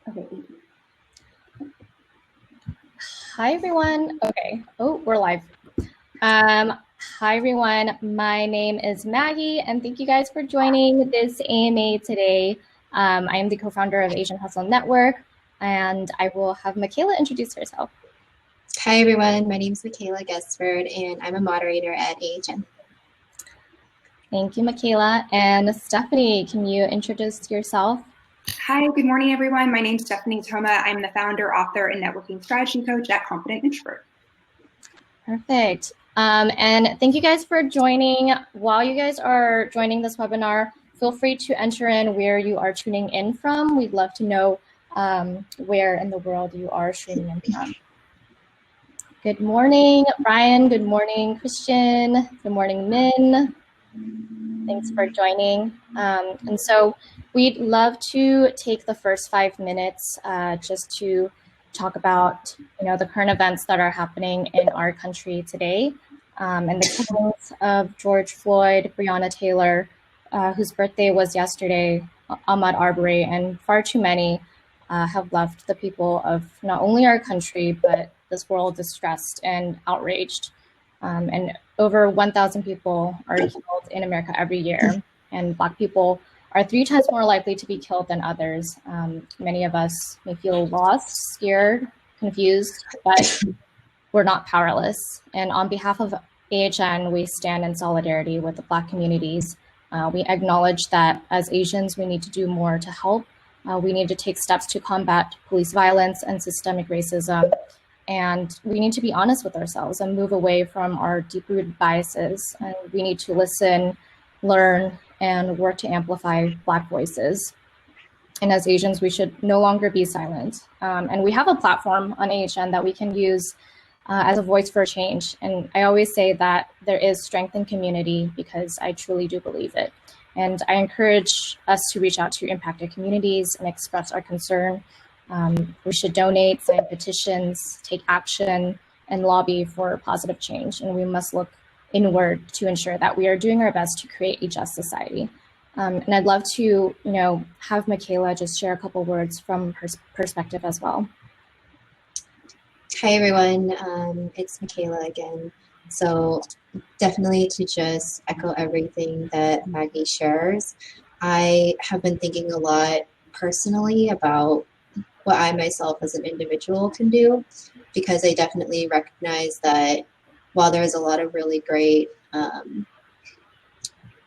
Okay, thank you. Hi, everyone. Okay. Oh, we're live. Hi, everyone. My name is Maggie, and thank you guys for joining this AMA today. I am the co-founder of Asian Hustle Network, and I will have Makayla introduce herself. Hi, everyone. My name is Makayla Gessford, and I'm a moderator at AHN. Thank you, Makayla. And Stephanie, can you introduce yourself? Hi, good morning, everyone. My name is Stephanie Thoma. I'm the founder, author, and networking strategy coach at Confident Introvert. Perfect. And thank you guys for joining. While you guys are joining this webinar, feel free to enter in where you are tuning in from. We'd love to know where in the world you are streaming in from. Good morning, Brian. Good morning, Christian. Good morning, Min. Thanks for joining. And so we'd love to take the first 5 minutes just to talk about, the current events that are happening in our country today, and the killings of George Floyd, Breonna Taylor, whose birthday was yesterday, Ahmaud Arbery, and far too many have left the people of not only our country, but this world distressed and outraged. And over 1,000 people are killed in America every year, and Black people are 3 times more likely to be killed than others. Many of us may feel lost, scared, confused, but we're not powerless. And on behalf of AHN, we stand in solidarity with the Black communities. We acknowledge that as Asians, we need to do more to help. We need to take steps to combat police violence and systemic racism. And we need to be honest with ourselves and move away from our deep-rooted biases. And we need to listen, learn, and work to amplify Black voices. And as Asians, we should no longer be silent. And we have a platform on AHN that we can use as a voice for change. And I always say that there is strength in community because I truly do believe it. And I encourage us to reach out to impacted communities and express our concern. We should donate, sign petitions, take action, and lobby for positive change. And we must look inward to ensure that we are doing our best to create a just society. And I'd love to, have Makayla just share a couple words from her perspective as well. Hi, everyone. It's Makayla again. So definitely to just echo everything that Maggie shares. I have been thinking a lot personally about what I myself as an individual can do, because I definitely recognize that while there's a lot of really great,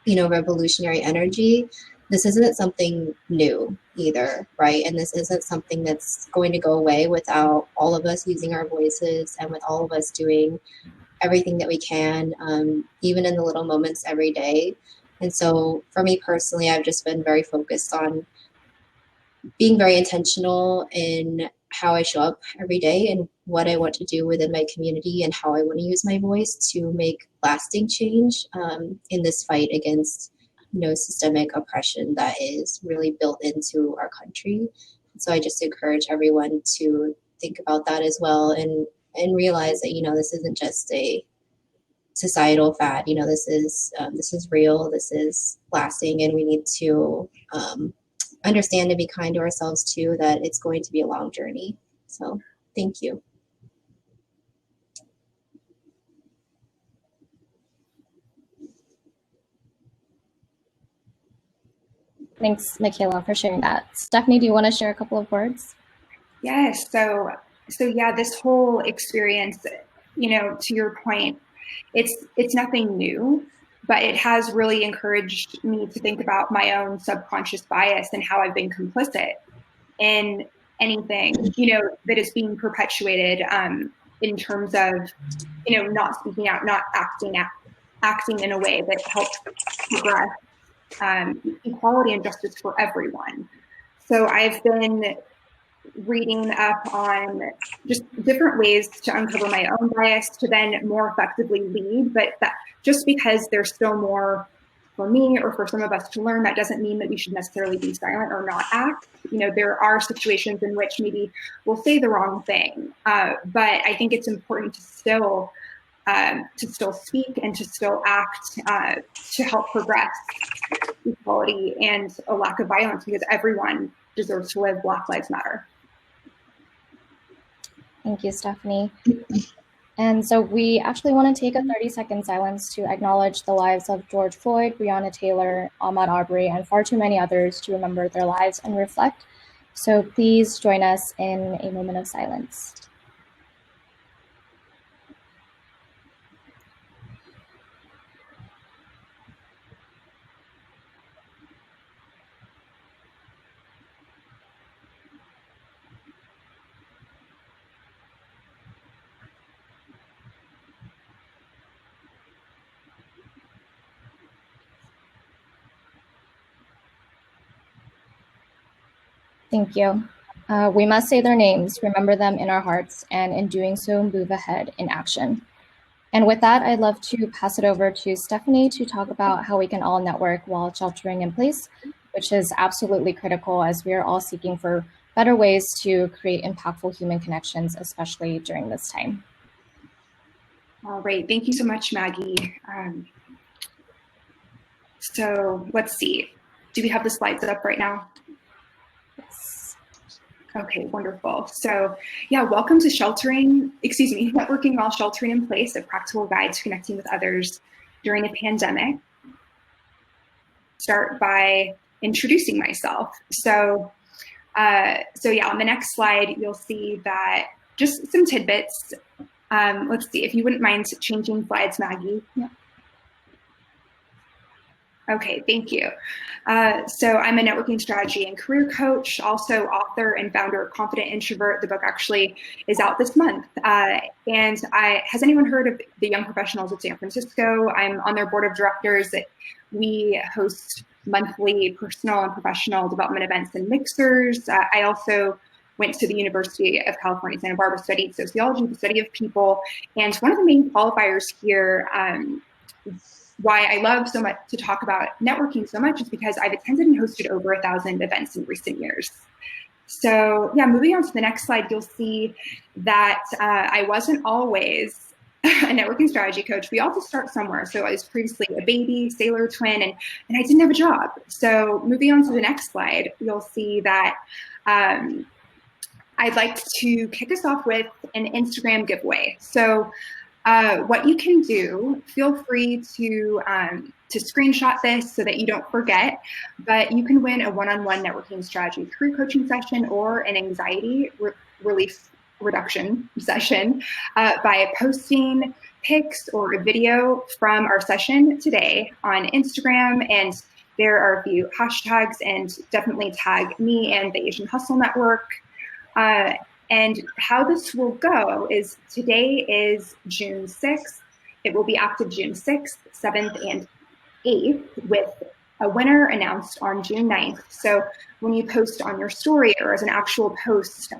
revolutionary energy, this isn't something new either, right? And this isn't something that's going to go away without all of us using our voices and with all of us doing everything that we can, even in the little moments every day. And so for me personally, I've just been very focused on being very intentional in how I show up every day and what I want to do within my community and how I want to use my voice to make lasting change in this fight against, systemic oppression that is really built into our country. So I just encourage everyone to think about that as well and realize that, this isn't just a societal fad. This is real, this is lasting, and we need to understand and be kind to ourselves too, that it's going to be a long journey. So thank you. Thanks, Makayla, for sharing that. Stephanie, do you want to share a couple of words? Yes. So yeah, this whole experience, to your point, it's nothing new, but it has really encouraged me to think about my own subconscious bias and how I've been complicit in anything, that is being perpetuated in terms of, not speaking out, not acting in a way that helps progress equality and justice for everyone. So I've been reading up on just different ways to uncover my own bias to then more effectively lead, but that just because there's still more for me or for some of us to learn, that doesn't mean that we should necessarily be silent or not act. There are situations in which maybe we'll say the wrong thing, but I think it's important to still speak and to still act to help progress equality and a lack of violence, because everyone deserves to live. Black Lives Matter. Thank you, Stephanie. And so we actually want to take a 30-second silence to acknowledge the lives of George Floyd, Breonna Taylor, Ahmaud Arbery, and far too many others to remember their lives and reflect. So please join us in a moment of silence. Thank you. We must say their names, remember them in our hearts, and in doing so, move ahead in action. And with that, I'd love to pass it over to Stephanie to talk about how we can all network while sheltering in place, which is absolutely critical as we are all seeking for better ways to create impactful human connections, especially during this time. All right, thank you so much, Maggie. So let's see, do we have the slides up right now? Okay, wonderful. So yeah, welcome to Networking While Sheltering in Place, a practical guide to connecting with others during a pandemic. Start by introducing myself. So yeah, on the next slide, you'll see that just some tidbits. Let's see, if you wouldn't mind changing slides, Maggie. Yeah. Okay, thank you. So I'm a networking strategy and career coach, also author and founder of Confident Introvert. The book actually is out this month. Has anyone heard of the Young Professionals of San Francisco? I'm on their board of directors. We host monthly personal and professional development events and mixers. I also went to the University of California, Santa Barbara, studied sociology, the study of people. And one of the main qualifiers here, why I love so much to talk about networking so much, is because I've attended and hosted over 1,000 events in recent years. So yeah, moving on to the next slide, you'll see that I wasn't always a networking strategy coach. We all have to start somewhere. So I was previously a baby, sailor twin, and I didn't have a job. So moving on to the next slide, you'll see that I'd like to kick us off with an Instagram giveaway. So what you can do, feel free to screenshot this so that you don't forget, but you can win a one-on-one networking strategy career coaching session or an anxiety relief reduction session by posting pics or a video from our session today on Instagram. And there are a few hashtags, and definitely tag me and the Asian Hustle Network. And how this will go is today is June 6th. It will be active June 6th, 7th, and 8th, with a winner announced on June 9th. So when you post on your story or as an actual post,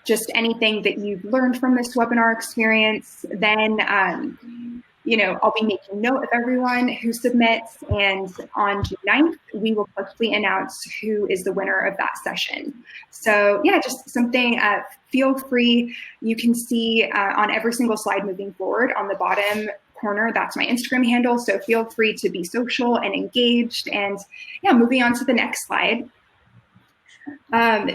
just anything that you've learned from this webinar experience, then I'll be making note of everyone who submits, and on June 9th, we will quickly announce who is the winner of that session. So yeah, just something, feel free, you can see on every single slide moving forward on the bottom corner, that's my Instagram handle. So feel free to be social and engaged. And yeah, moving on to the next slide.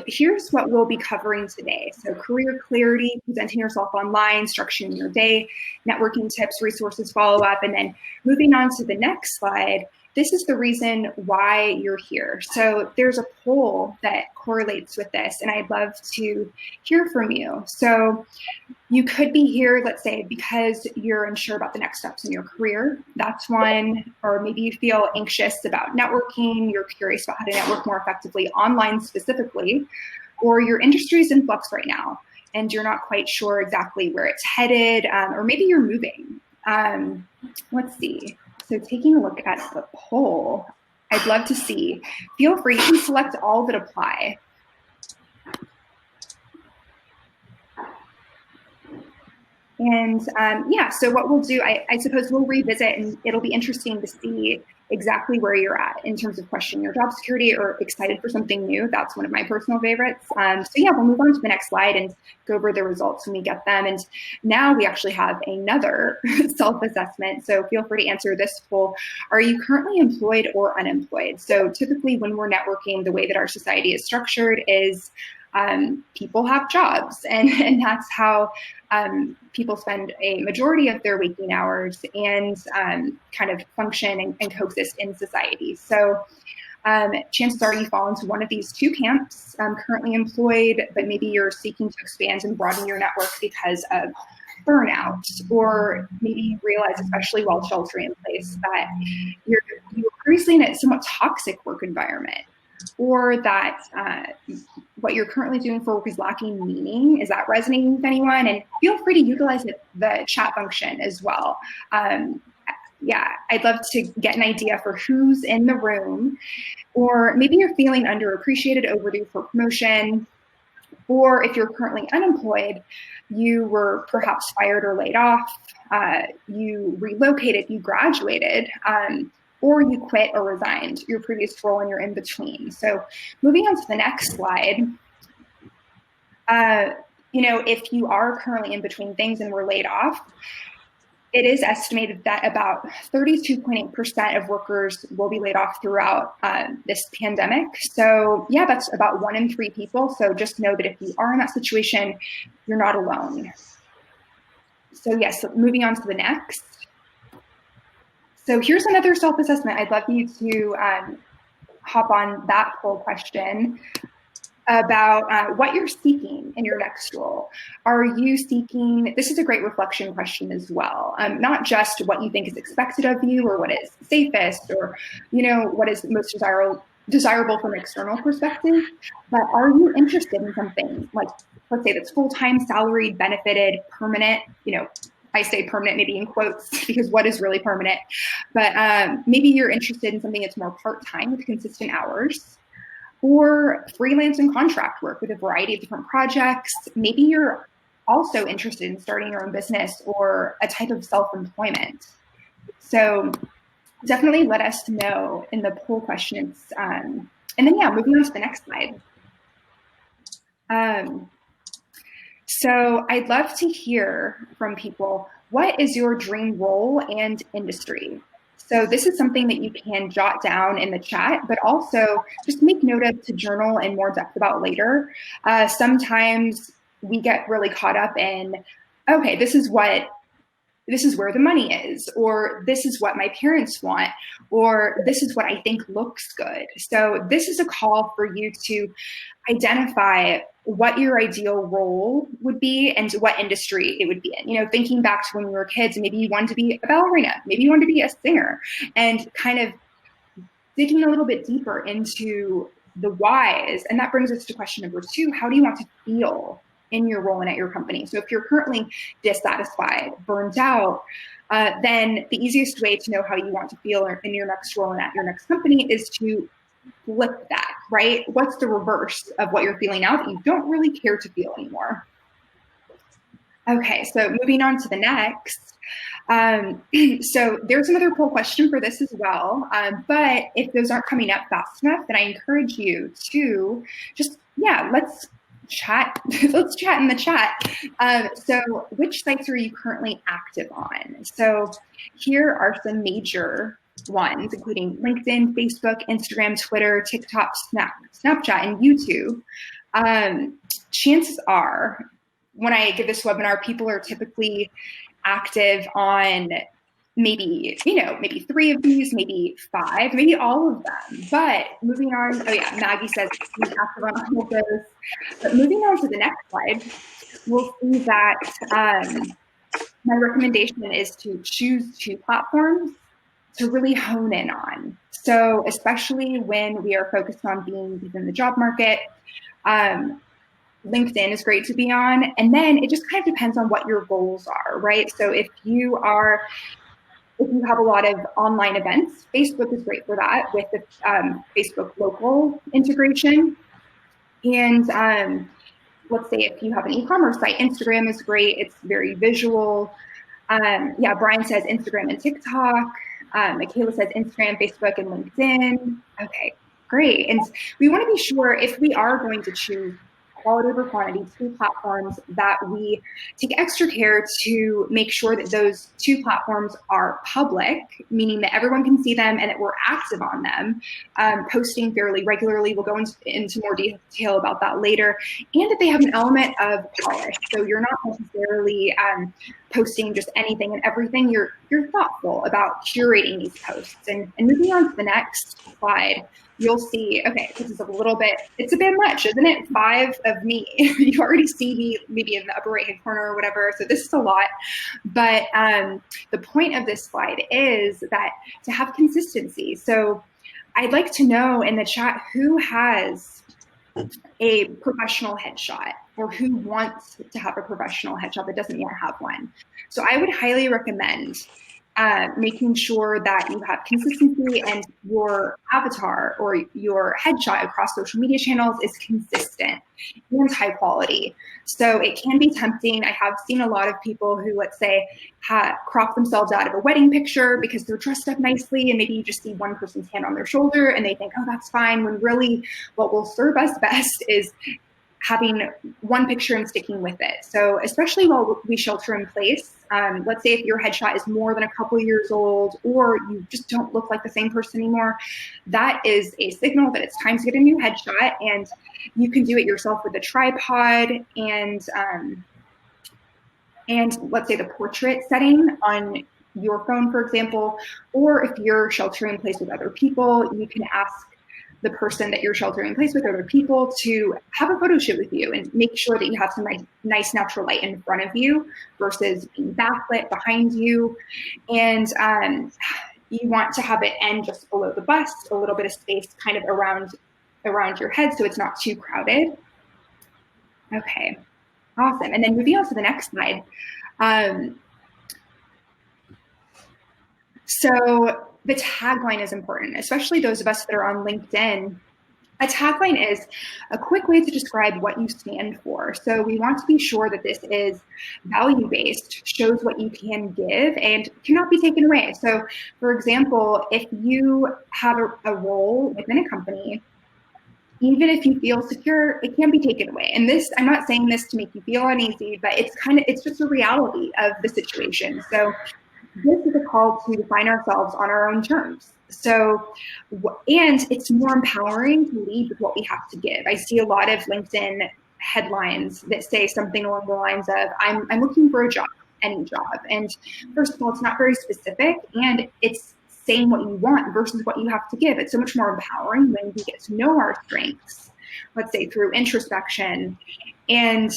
Here's what we'll be covering today. So career clarity, presenting yourself online, structuring your day, networking tips, resources, follow-up, and then moving on to the next slide. This is the reason why you're here. So there's a poll that correlates with this, and I'd love to hear from you. So you could be here, let's say, because you're unsure about the next steps in your career. That's one. Or maybe you feel anxious about networking. You're curious about how to network more effectively online specifically. Or your industry is in flux right now, and you're not quite sure exactly where it's headed. Or maybe you're moving. Let's see. So taking a look at the poll, I'd love to see. Feel free to select all that apply. And yeah, so what we'll do, I suppose we'll revisit, and it'll be interesting to see exactly where you're at in terms of questioning your job security or excited for something new. That's one of my personal favorites. So yeah, we'll move on to the next slide and go over the results when we get them. And now we actually have another self-assessment. So feel free to answer this poll. Are you currently employed or unemployed? So typically when we're networking, the way that our society is structured is people have jobs, and that's how people spend a majority of their waking hours and kind of function and coexist in society. So chances are you fall into one of these two camps, currently employed, but maybe you're seeking to expand and broaden your network because of burnout, or maybe you realize, especially while sheltering in place, that you were previously in a somewhat toxic work environment, or that what you're currently doing for work is lacking meaning. Is that resonating with anyone? And feel free to utilize the chat function as well. Yeah, I'd love to get an idea for who's in the room, or maybe you're feeling underappreciated, overdue for promotion, or if you're currently unemployed, you were perhaps fired or laid off, you relocated, you graduated, or you quit or resigned your previous role and you're in between. So moving on to the next slide, if you are currently in between things and were laid off, it is estimated that about 32.8% of workers will be laid off throughout this pandemic. So yeah, that's about 1 in 3 people. So just know that if you are in that situation, you're not alone. So yes, so moving on to the next. So here's another self-assessment. I'd love you to hop on that poll question about what you're seeking in your next role. Are you seeking, this is a great reflection question as well, not just what you think is expected of you or what is safest or, what is most desirable from an external perspective, but are you interested in something like, let's say that's full-time, salaried, benefited, permanent, I say permanent maybe in quotes because what is really permanent, but maybe you're interested in something that's more part-time with consistent hours, or freelance and contract work with a variety of different projects. Maybe you're also interested in starting your own business or a type of self-employment. So definitely let us know in the poll questions. And then, yeah, moving on to the next slide. So I'd love to hear from people, what is your dream role and industry? So this is something that you can jot down in the chat, but also just make note of to journal in more depth about later. Sometimes we get really caught up in, okay, this is where the money is, or this is what my parents want, or this is what I think looks good. So this is a call for you to identify what your ideal role would be and what industry it would be in. Thinking back to when we were kids, maybe you wanted to be a ballerina, maybe you wanted to be a singer, and kind of digging a little bit deeper into the whys. And that brings us to question number 2, how do you want to feel in your role and at your company? So if you're currently dissatisfied, burned out, then the easiest way to know how you want to feel in your next role and at your next company is to flip that, right? What's the reverse of what you're feeling now that you don't really care to feel anymore? Okay, so moving on to the next. So there's another poll question for this as well. But if those aren't coming up fast enough, then I encourage you to just, let's chat. Let's chat in the chat. So which sites are you currently active on? So here are some major ones, including LinkedIn, Facebook, Instagram, Twitter, TikTok, Snapchat, and YouTube. Chances are, when I give this webinar, people are typically active on maybe 3 of these, maybe 5, maybe all of them. But moving on, Maggie says she's active on all of those. But moving on to the next slide, we'll see that my recommendation is to choose 2 platforms to really hone in on. So especially when we are focused on being within the job market, LinkedIn is great to be on. And then it just kind of depends on what your goals are, right? So if you have a lot of online events, Facebook is great for that with the Facebook local integration. And let's say if you have an e-commerce site, Instagram is great. It's very visual. Brian says Instagram and TikTok. Makayla says Instagram, Facebook, and LinkedIn. Okay, great. And we want to be sure if we are going to choose quality over quantity, 2 platforms, that we take extra care to make sure that those 2 platforms are public, meaning that everyone can see them and that we're active on them, posting fairly regularly. We'll go into more detail about that later, and that they have an element of polish. So you're not necessarily posting just anything and everything. You're thoughtful about curating these posts. And moving on to the next slide, you'll see, okay, this is it's a bit much, isn't it? 5 of me. You already see me maybe in the upper right-hand corner or whatever. So this is a lot. But the point of this slide is that to have consistency. So I'd like to know in the chat who has a professional headshot or who wants to have a professional headshot that doesn't yet have one. So I would highly recommend making sure that you have consistency and your avatar or your headshot across social media channels is consistent and high quality. So it can be tempting. I have seen a lot of people who, let's say, crop themselves out of a wedding picture because they're dressed up nicely, and maybe you just see one person's hand on their shoulder and they think, oh, that's fine, when really what will serve us best is having one picture and sticking with it. So especially while we shelter in place, let's say if your headshot is more than a couple of years old, or you just don't look like the same person anymore, that is a signal that it's time to get a new headshot. And you can do it yourself with a tripod and let's say the portrait setting on your phone, for example, or if you're sheltering in place with other people, you can ask the person that you're sheltering in place with, other people, to have a photo shoot with you and make sure that you have some nice natural light in front of you versus being backlit behind you. And you want to have it end just below the bust, a little bit of space kind of around your head so it's not too crowded. Okay, awesome. And then moving on to the next slide. So the tagline is important, especially those of us that are on LinkedIn. A tagline is a quick way to describe what you stand for. So we want to be sure that this is value-based, shows what you can give, and cannot be taken away. So, for example, if you have a role within a company, even if you feel secure, it can be taken away. And this, I'm not saying this to make you feel uneasy, but it's just a reality of the situation. So this is a call to define ourselves on our own terms. So, and it's more empowering to lead with what we have to give. I see a lot of LinkedIn headlines that say something along the lines of, I'm looking for a job, any job. And first of all, it's not very specific, and it's saying what you want versus what you have to give. It's so much more empowering when we get to know our strengths, let's say through introspection, and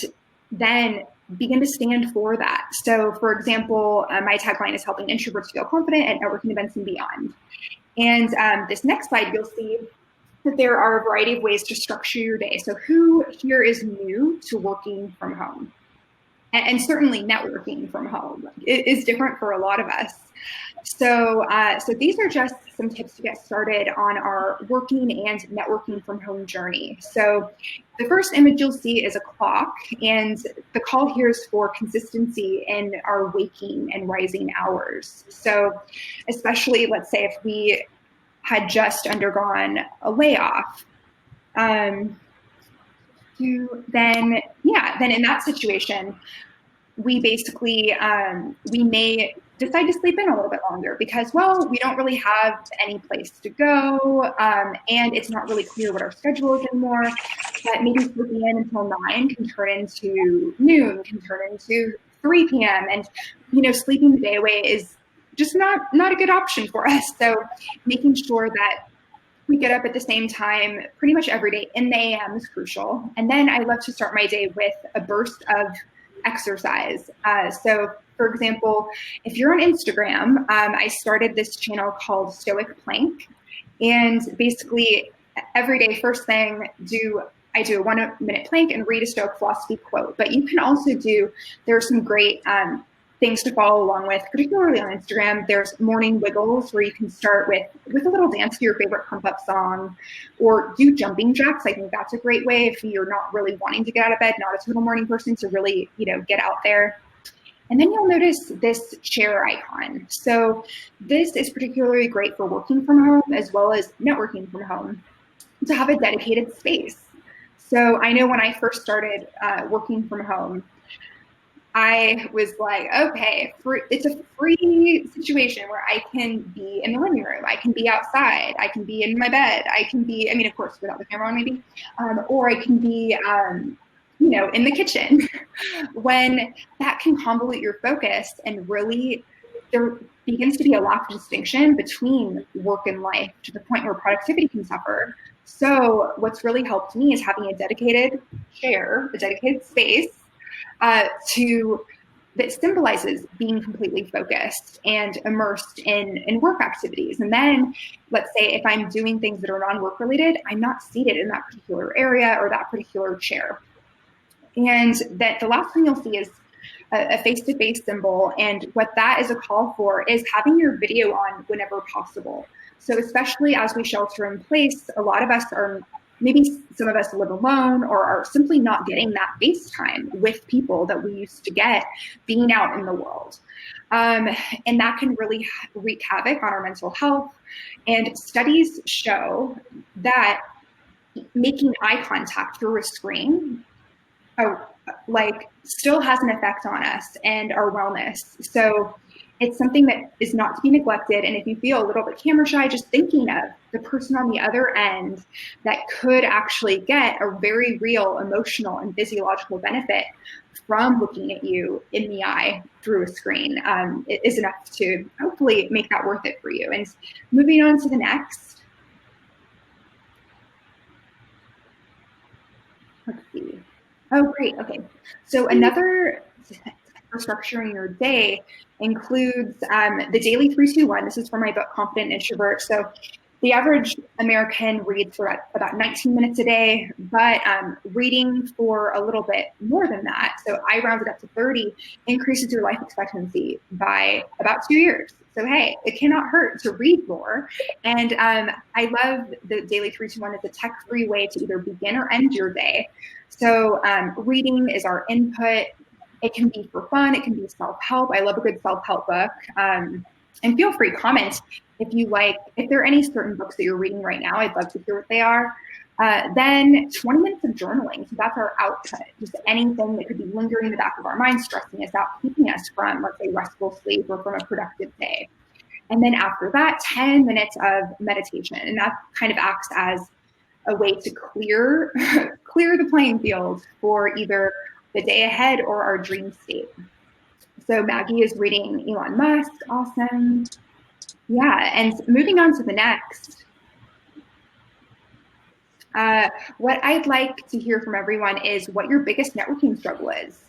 then begin to stand for that. So for example, my tagline is helping introverts feel confident at networking events and beyond. And this next slide, you'll see that there are a variety of ways to structure your day. So who here is new to working from home? And certainly networking from home is different for a lot of us. So these are just some tips to get started on our working and networking from home journey. So the first image you'll see is a clock, and the call here is for consistency in our waking and rising hours. So especially, let's say if we had just undergone a layoff, then in that situation, we basically, we may decide to sleep in a little bit longer because, well, we don't really have any place to go, and it's not really clear what our schedule is anymore. But maybe sleeping in until 9 can turn into noon, can turn into 3 p.m. And, sleeping the day away is just not a good option for us. So making sure that we get up at the same time pretty much every day in the AM is crucial. And then I love to start my day with a burst of exercise. So for example, if you're on Instagram, I started this channel called Stoic Plank. And basically every day, first thing, I do a 1-minute plank and read a Stoic philosophy quote. But you can also there are some great things to follow along with, particularly on Instagram. There's morning wiggles where you can start with a little dance to your favorite pump up song, or do jumping jacks. I think that's a great way if you're not really wanting to get out of bed, not a total morning person, to really, get out there. And then you'll notice this share icon. So this is particularly great for working from home as well as networking from home, to have a dedicated space. So I know when I first started working from home, I was like, okay, it's a free situation where I can be in the living room, I can be outside, I can be in my bed, I can be, I mean, of course, without the camera on maybe, or I can be, you know, in the kitchen. When that can convolute your focus, and really there begins to be a lack of distinction between work and life, to the point where productivity can suffer. So what's really helped me is having a dedicated chair, a dedicated space, that symbolizes being completely focused and immersed in work activities. And then let's say if I'm doing things that are non-work related, I'm not seated in that particular area or that particular chair. And that the last thing you'll see is a face-to-face symbol. And what that is a call for is having your video on whenever possible. So especially as we shelter in place, a lot of us are, maybe some of us live alone or are simply not getting that face time with people that we used to get being out in the world. And that can really wreak havoc on our mental health. And studies show that making eye contact through a screen still has an effect on us and our wellness. So it's something that is not to be neglected. And if you feel a little bit camera shy, just thinking of the person on the other end that could actually get a very real emotional and physiological benefit from looking at you in the eye through a screen, it is enough to hopefully make that worth it for you. And moving on to the next. Let's see. Oh, great. Okay. So another for structuring your day includes the daily 3-2-1. This is from my book, Confident Introvert. So the average American reads for about 19 minutes a day, but reading for a little bit more than that, so I rounded up to 30, increases your life expectancy by about 2 years. So hey, it cannot hurt to read more. And I love the daily 3-2-1. It's a tech-free way to either begin or end your day. So reading is our input. It can be for fun. It can be self-help. I love a good self-help book. And feel free to comment if you like, if there are any certain books that you're reading right now. I'd love to hear what they are. Then 20 minutes of journaling. So that's our output. Just anything that could be lingering in the back of our mind, stressing us out, keeping us from, let's say, restful sleep or from a productive day. And then after that, 10 minutes of meditation. And that kind of acts as a way to clear the playing field for either the day ahead or our dream state. So Maggie is reading Elon Musk. Awesome. Yeah, and moving on to the next. What I'd like to hear from everyone is what your biggest networking struggle is,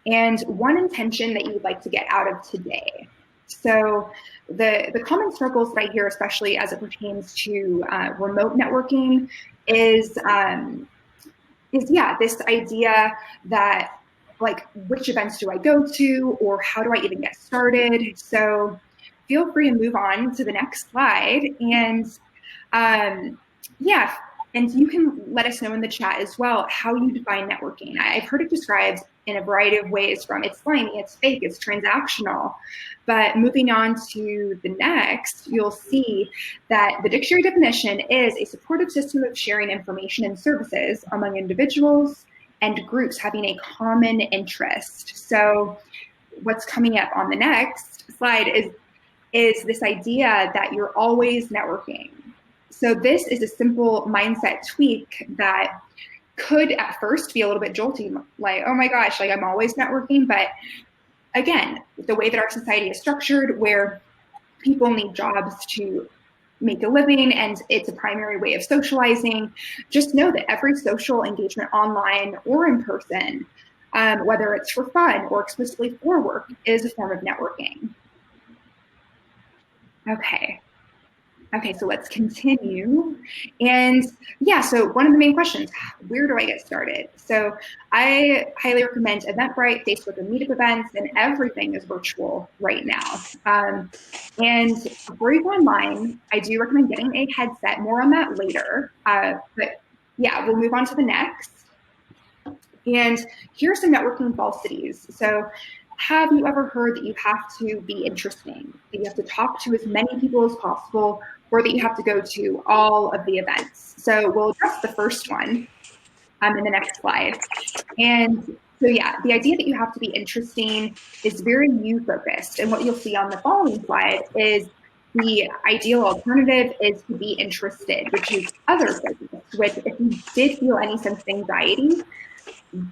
and one intention that you would like to get out of today. So the common struggles that I hear, especially as it pertains to remote networking, is this idea that, like, which events do I go to, or how do I even get started? So feel free to move on to the next slide. And and you can let us know in the chat as well how you define networking. I've heard it described in a variety of ways, from it's slimy, it's fake, it's transactional. But moving on to the next, you'll see that the dictionary definition is a supportive system of sharing information and services among individuals and groups having a common interest. So what's coming up on the next slide is this idea that you're always networking. So this is a simple mindset tweak that could at first be a little bit jolting, like, oh my gosh, like I'm always networking. But again, the way that our society is structured, where people need jobs to make a living and it's a primary way of socializing, just know that every social engagement online or in person, whether it's for fun or explicitly for work, is a form of networking. Okay, so let's continue. And yeah, so one of the main questions, where do I get started? So I highly recommend Eventbrite, Facebook and Meetup events, and everything is virtual right now. And before you go online, I do recommend getting a headset. More on that later. But yeah, we'll move on to the next. And here are some networking falsities. So have you ever heard that you have to be interesting, that you have to talk to as many people as possible, or that you have to go to all of the events? So we'll address the first one in the next slide. And so yeah, the idea that you have to be interesting is very you focused. And what you'll see on the following slide is the ideal alternative is to be interested, which is other focused, which if you did feel any sense of anxiety,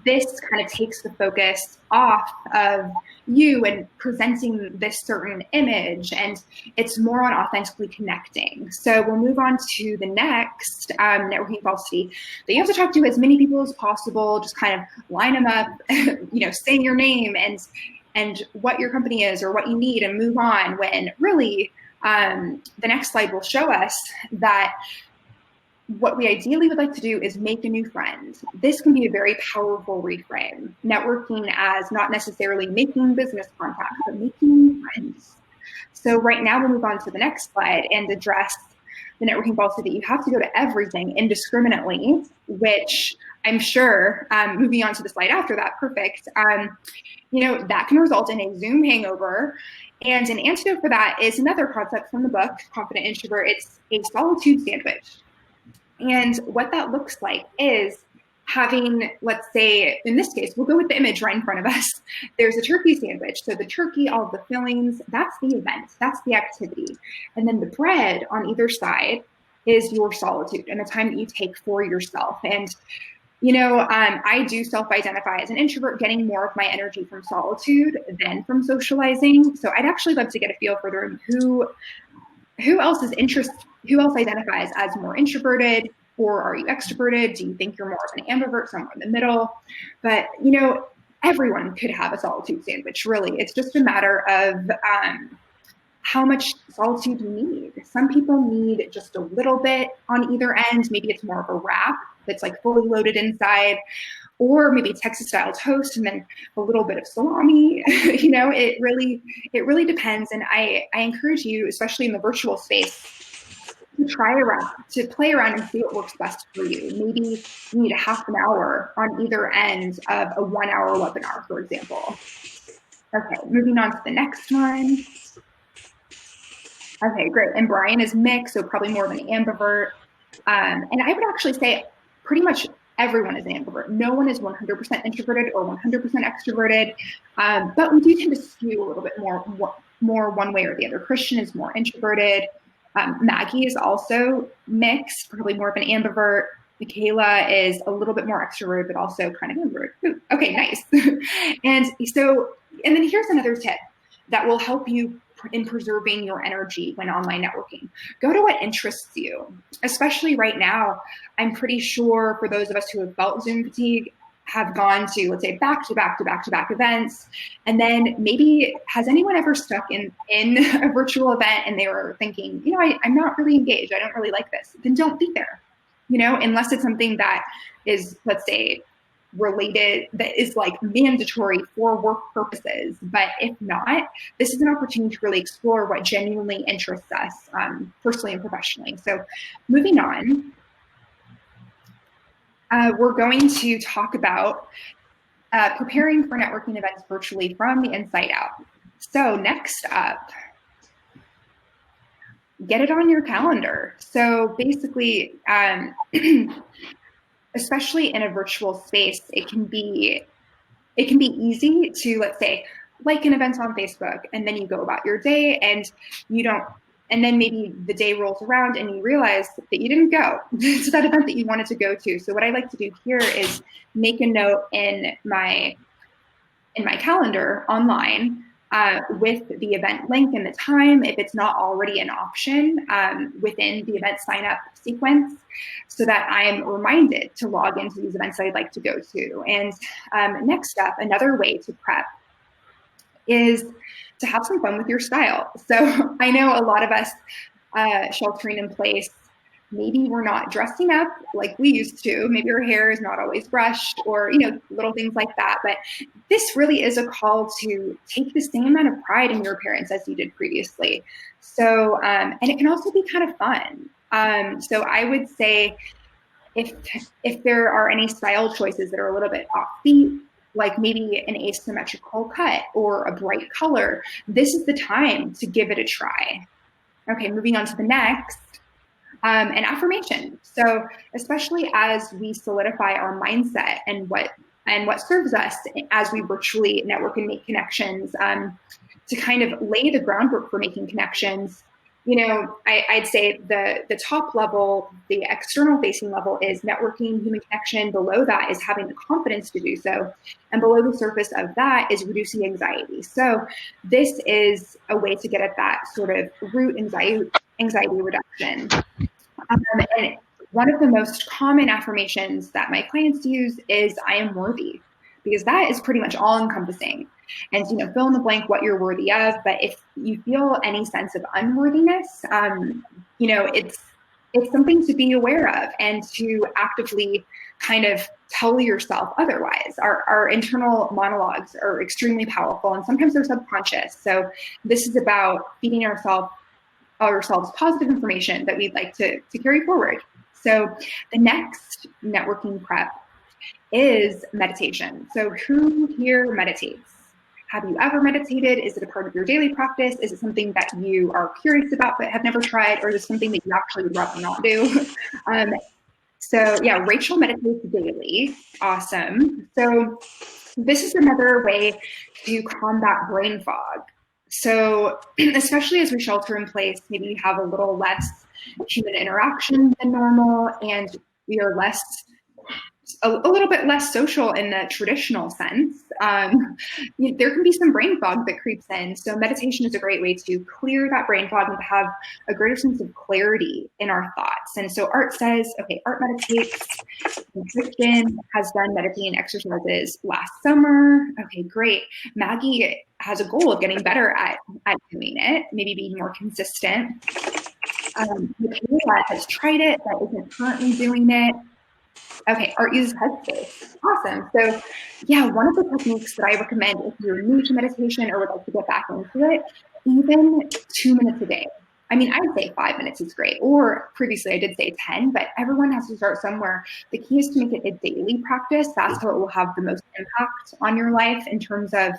this kind of takes the focus off of you and presenting this certain image, and it's more on authentically connecting. So we'll move on to the next networking falsity, that you have to talk to as many people as possible, just kind of line them up, saying your name and what your company is or what you need and move on, when really the next slide will show us that what we ideally would like to do is make a new friend. This can be a very powerful reframe. Networking as not necessarily making business contacts, but making new friends. So right now we'll move on to the next slide and address the networking falsity that you have to go to everything indiscriminately, which I'm sure, moving on to the slide after that, perfect, that can result in a Zoom hangover. And an antidote for that is another concept from the book, Confident Introvert. It's a solitude sandwich. And what that looks like is having, let's say, in this case, we'll go with the image right in front of us. There's a turkey sandwich. So the turkey, all of the fillings, that's the event, that's the activity. And then the bread on either side is your solitude and the time that you take for yourself. And, I do self-identify as an introvert, getting more of my energy from solitude than from socializing. So I'd actually love to get a feel for the room. Who else identifies as more introverted, or are you extroverted? Do you think you're more of an ambivert, somewhere in the middle? But, everyone could have a solitude sandwich, really. It's just a matter of how much solitude you need. Some people need just a little bit on either end. Maybe it's more of a wrap that's like fully loaded inside, or maybe Texas style toast and then a little bit of salami. It really depends. And I encourage you, especially in the virtual space, to play around and see what works best for you. Maybe you need a half an hour on either end of a 1 hour webinar, for example. Okay, moving on to the next one. Okay, great. And Brian is mixed, so probably more of an ambivert. And I would actually say pretty much everyone is an ambivert. No one is 100% introverted or 100% extroverted, but we do tend to skew a little bit more one way or the other. Christian is more introverted. Maggie is also mixed, probably more of an ambivert. Makayla is a little bit more extroverted, but also kind of ambivert. Ooh, okay, nice. And then here's another tip that will help you in preserving your energy when online networking. Go to what interests you, especially right now. I'm pretty sure for those of us who have felt Zoom fatigue, have gone to, let's say, back-to-back events, and then maybe has anyone ever stuck in a virtual event and they were thinking, I'm not really engaged, I don't really like this, then don't be there, unless it's something that is, let's say, related, that is like mandatory for work purposes. But if not, this is an opportunity to really explore what genuinely interests us, personally and professionally. So moving on, we're going to talk about preparing for networking events virtually from the inside out. So next up, get it on your calendar. So basically, especially in a virtual space, it can be easy to, let's say, like an event on Facebook, and then you go about your day and then maybe the day rolls around and you realize that you didn't go to that event that you wanted to go to. So what I like to do here is make a note in my calendar online with the event link and the time, if it's not already an option within the event sign up sequence, so that I'm reminded to log into these events that I'd like to go to. And next up, another way to prep is to have some fun with your style. So I know a lot of us sheltering in place, maybe we're not dressing up like we used to. Maybe our hair is not always brushed, or little things like that. But this really is a call to take the same amount of pride in your appearance as you did previously. So, and it can also be kind of fun. So I would say if there are any style choices that are a little bit offbeat, like maybe an asymmetrical cut or a bright color, this is the time to give it a try. Okay, moving on to the next. And affirmation. So especially as we solidify our mindset and what serves us as we virtually network and make connections, to kind of lay the groundwork for making connections, I'd say the top level, the external facing level is networking, human connection. Below that is having the confidence to do so. And below the surface of that is reducing anxiety. So this is a way to get at that sort of root anxiety reduction. And one of the most common affirmations that my clients use is I am worthy, because that is pretty much all encompassing. And, fill in the blank what you're worthy of. But if you feel any sense of unworthiness, it's something to be aware of and to actively kind of tell yourself otherwise. Our internal monologues are extremely powerful, and sometimes they're subconscious. So this is about feeding ourselves positive information that we'd like to carry forward. So the next networking prep is meditation. So who here meditates? Have you ever meditated? Is it a part of your daily practice? Is it something that you are curious about but have never tried? Or is it something that you actually would rather not do? So yeah, Rachel meditates daily. Awesome. So this is another way to combat brain fog. So especially as we shelter in place, maybe we have a little less human interaction than normal, and we are a little bit less social in the traditional sense. There can be some brain fog that creeps in. So meditation is a great way to clear that brain fog and to have a greater sense of clarity in our thoughts. And so Art says, okay, Art meditates. Christian has done meditating exercises last summer. Okay, great. Maggie has a goal of getting better at doing it, maybe being more consistent. Makayla has tried it, but isn't currently doing it. Okay, Art uses Headspace. Awesome. So yeah, one of the techniques that I recommend if you're new to meditation or would like to get back into it, even 2 minutes a day. I mean, I'd say 5 minutes is great, or previously I did say 10, but everyone has to start somewhere. The key is to make it a daily practice. That's how it will have the most impact on your life in terms of,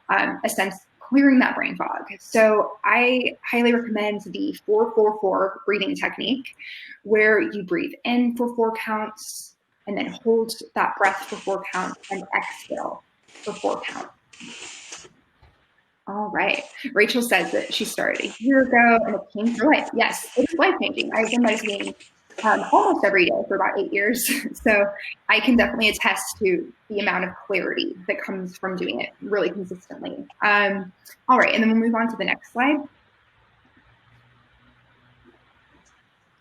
a sense, clearing that brain fog. So I highly recommend the 4-4-4 breathing technique, where you breathe in for 4 counts, and then hold that breath for 4 counts and exhale for 4 counts. All right. Rachel says that she started a year ago and it changed her life. Yes, it's life-changing. I've been meditating almost every day for about 8 years. So I can definitely attest to the amount of clarity that comes from doing it really consistently. All right. And then we'll move on to the next slide.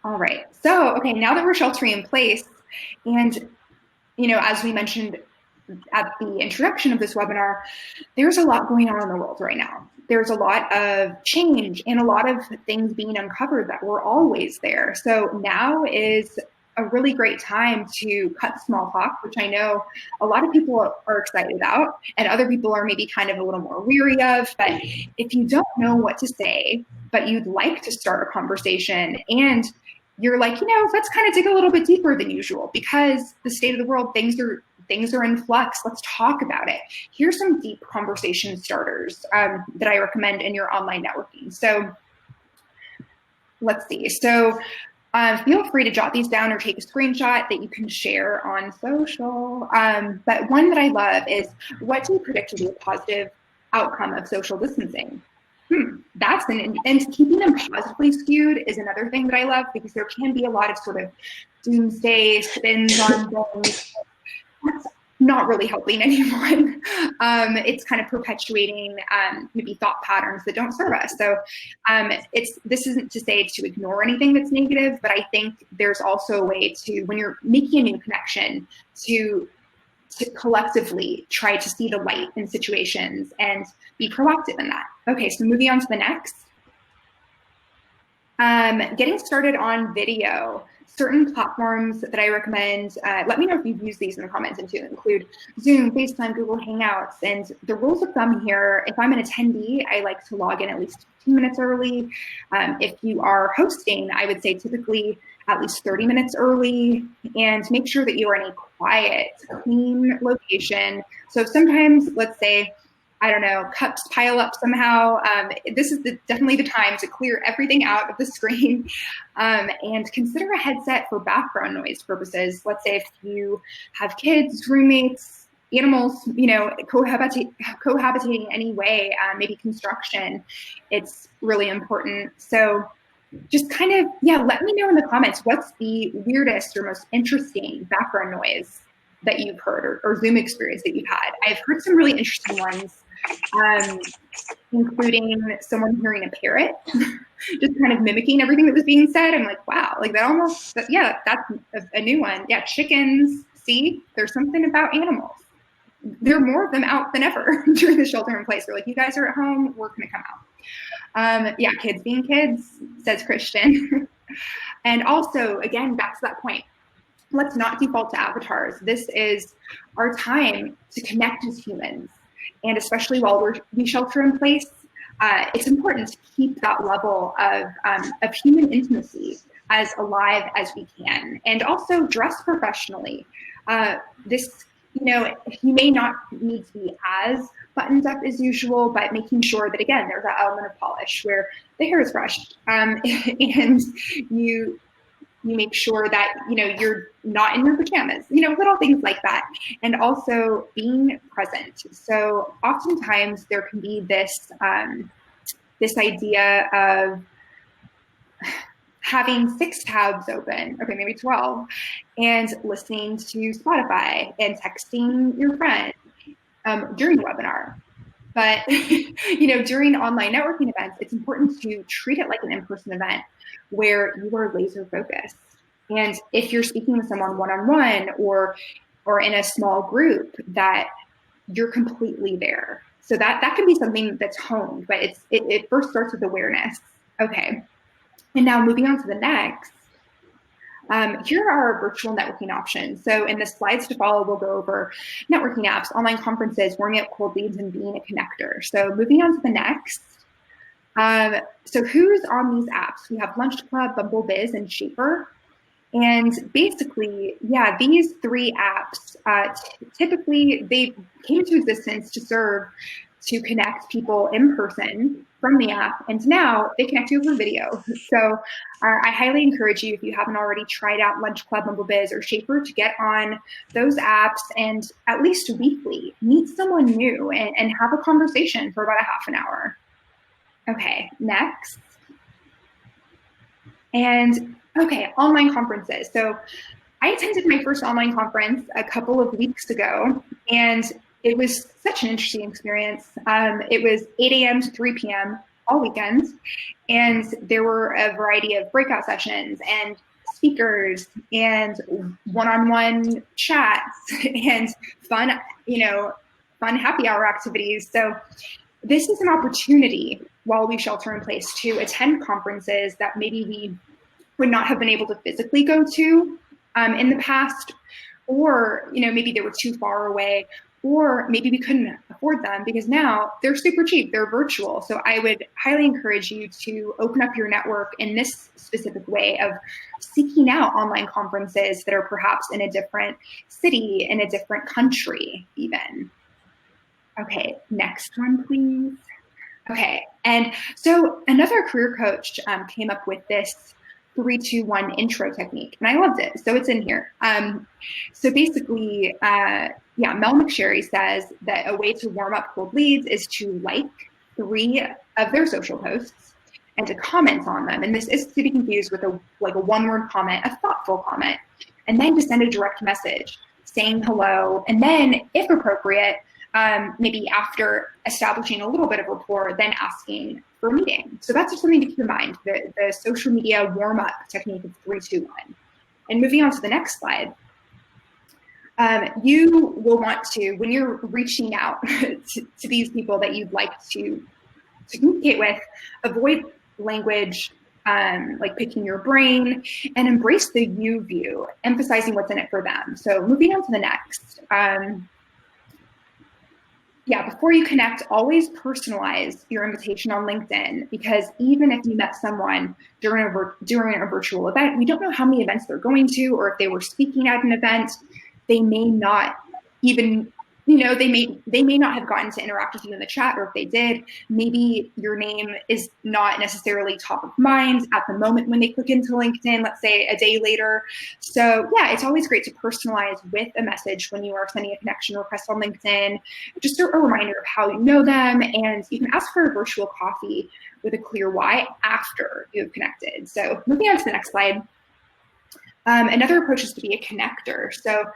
All right. So, okay, now that we're sheltering in place, and, as we mentioned at the introduction of this webinar, there's a lot going on in the world right now. There's a lot of change and a lot of things being uncovered that were always there. So now is a really great time to cut small talk, which I know a lot of people are excited about, and other people are maybe kind of a little more weary of. But if you don't know what to say, but you'd like to start a conversation, and you're like, let's kind of dig a little bit deeper than usual because the state of the world, things are in flux. Let's talk about it. Here's some deep conversation starters that I recommend in your online networking. So let's see. So feel free to jot these down or take a screenshot that you can share on social. But one that I love is, what do you predict to be a positive outcome of social distancing? And keeping them positively skewed is another thing that I love, because there can be a lot of sort of doomsday spins on things. That's not really helping anyone. It's kind of perpetuating maybe thought patterns that don't serve us. So this isn't to say to ignore anything that's negative, but I think there's also a way to, when you're making a new connection, to collectively try to see the light in situations and be proactive in that. Okay, so moving on to the next. Getting started on video. Certain platforms that I recommend, let me know if you've used these in the comments, and to include Zoom, FaceTime, Google Hangouts. And the rules of thumb here, if I'm an attendee, I like to log in at least 15 minutes early. If you are hosting, I would say typically at least 30 minutes early, and make sure that you are in a quiet, clean location. So sometimes, let's say, I don't know, cups pile up somehow. This is definitely the time to clear everything out of the screen, and consider a headset for background noise purposes. Let's say if you have kids, roommates, animals, cohabitating in any way, maybe construction, it's really important. So just kind of, let me know in the comments, what's the weirdest or most interesting background noise that you've heard, or Zoom experience that you've had. I've heard some really interesting ones, including someone hearing a parrot, just kind of mimicking everything that was being said. I'm like, wow, like that's a new one. Yeah, chickens, see, there's something about animals. There are more of them out than ever during the shelter in place. They're like, you guys are at home, we're gonna come out. Kids being kids, says Christian. And also, again, back to that point, let's not default to avatars. This is our time to connect as humans. And especially while we shelter in place, it's important to keep that level of human intimacy as alive as we can. And also dress professionally. You may not need to be as buttoned up as usual, but making sure that, again, there's that element of polish where the hair is brushed, and you make sure that, you're not in your pajamas, little things like that. And also being present. So oftentimes there can be this idea of having 6 tabs open, okay, maybe 12, and listening to Spotify and texting your friend during the webinar. But, during online networking events, it's important to treat it like an in-person event where you are laser focused. And if you're speaking with someone one-on-one or in a small group, that you're completely there. So that can be something that's honed, but it first starts with awareness. Okay. And now moving on to the next, here are our virtual networking options. So in the slides to follow, we'll go over networking apps, online conferences, warming up cold leads, and being a connector. So moving on to the next. So who's on these apps? We have Lunch Club, Bumble Biz, and Shaper. And basically, these 3 apps, typically they came into existence to connect people in person from the app, and now they connect you over video. So I highly encourage you, if you haven't already tried out Lunch Club, Bumble Biz, or Shaper, to get on those apps and at least weekly meet someone new and have a conversation for about a half an hour. Okay, next. And okay, online conferences. So I attended my first online conference a couple of weeks ago, and it was such an interesting experience. It was 8 a.m. to 3 p.m. all weekends, and there were a variety of breakout sessions and speakers and one-on-one chats and fun happy hour activities. So this is an opportunity while we shelter in place to attend conferences that maybe we would not have been able to physically go to in the past, or maybe they were too far away, or maybe we couldn't afford them because now they're super cheap, they're virtual. So I would highly encourage you to open up your network in this specific way of seeking out online conferences that are perhaps in a different city, in a different country even. Okay, next one, please. Okay, and so another career coach came up with this 3-2-1 intro technique, and I loved it. So it's in here. So basically, Mel McSherry says that a way to warm up cold leads is to like 3 of their social posts and to comment on them. And this is to be confused with a one-word comment, a thoughtful comment, and then to send a direct message saying hello, and then, if appropriate, maybe after establishing a little bit of rapport, then asking for a meeting. So that's just something to keep in mind, the social media warm-up technique of 3-2-1. And moving on to the next slide, you will want to, when you're reaching out to these people that you'd like to communicate with, avoid language like picking your brain, and embrace the you view, emphasizing what's in it for them. So moving on to the next. Before you connect, always personalize your invitation on LinkedIn, because even if you met someone during a virtual event, we don't know how many events they're going to, or if they were speaking at an event. they may not even, they may not have gotten to interact with you in the chat, or if they did, maybe your name is not necessarily top of mind at the moment when they click into LinkedIn, let's say a day later. So yeah, it's always great to personalize with a message when you are sending a connection request on LinkedIn, just a reminder of how you know them, and you can ask for a virtual coffee with a clear why after you have connected. So moving on to the next slide. Another approach is to be a connector. So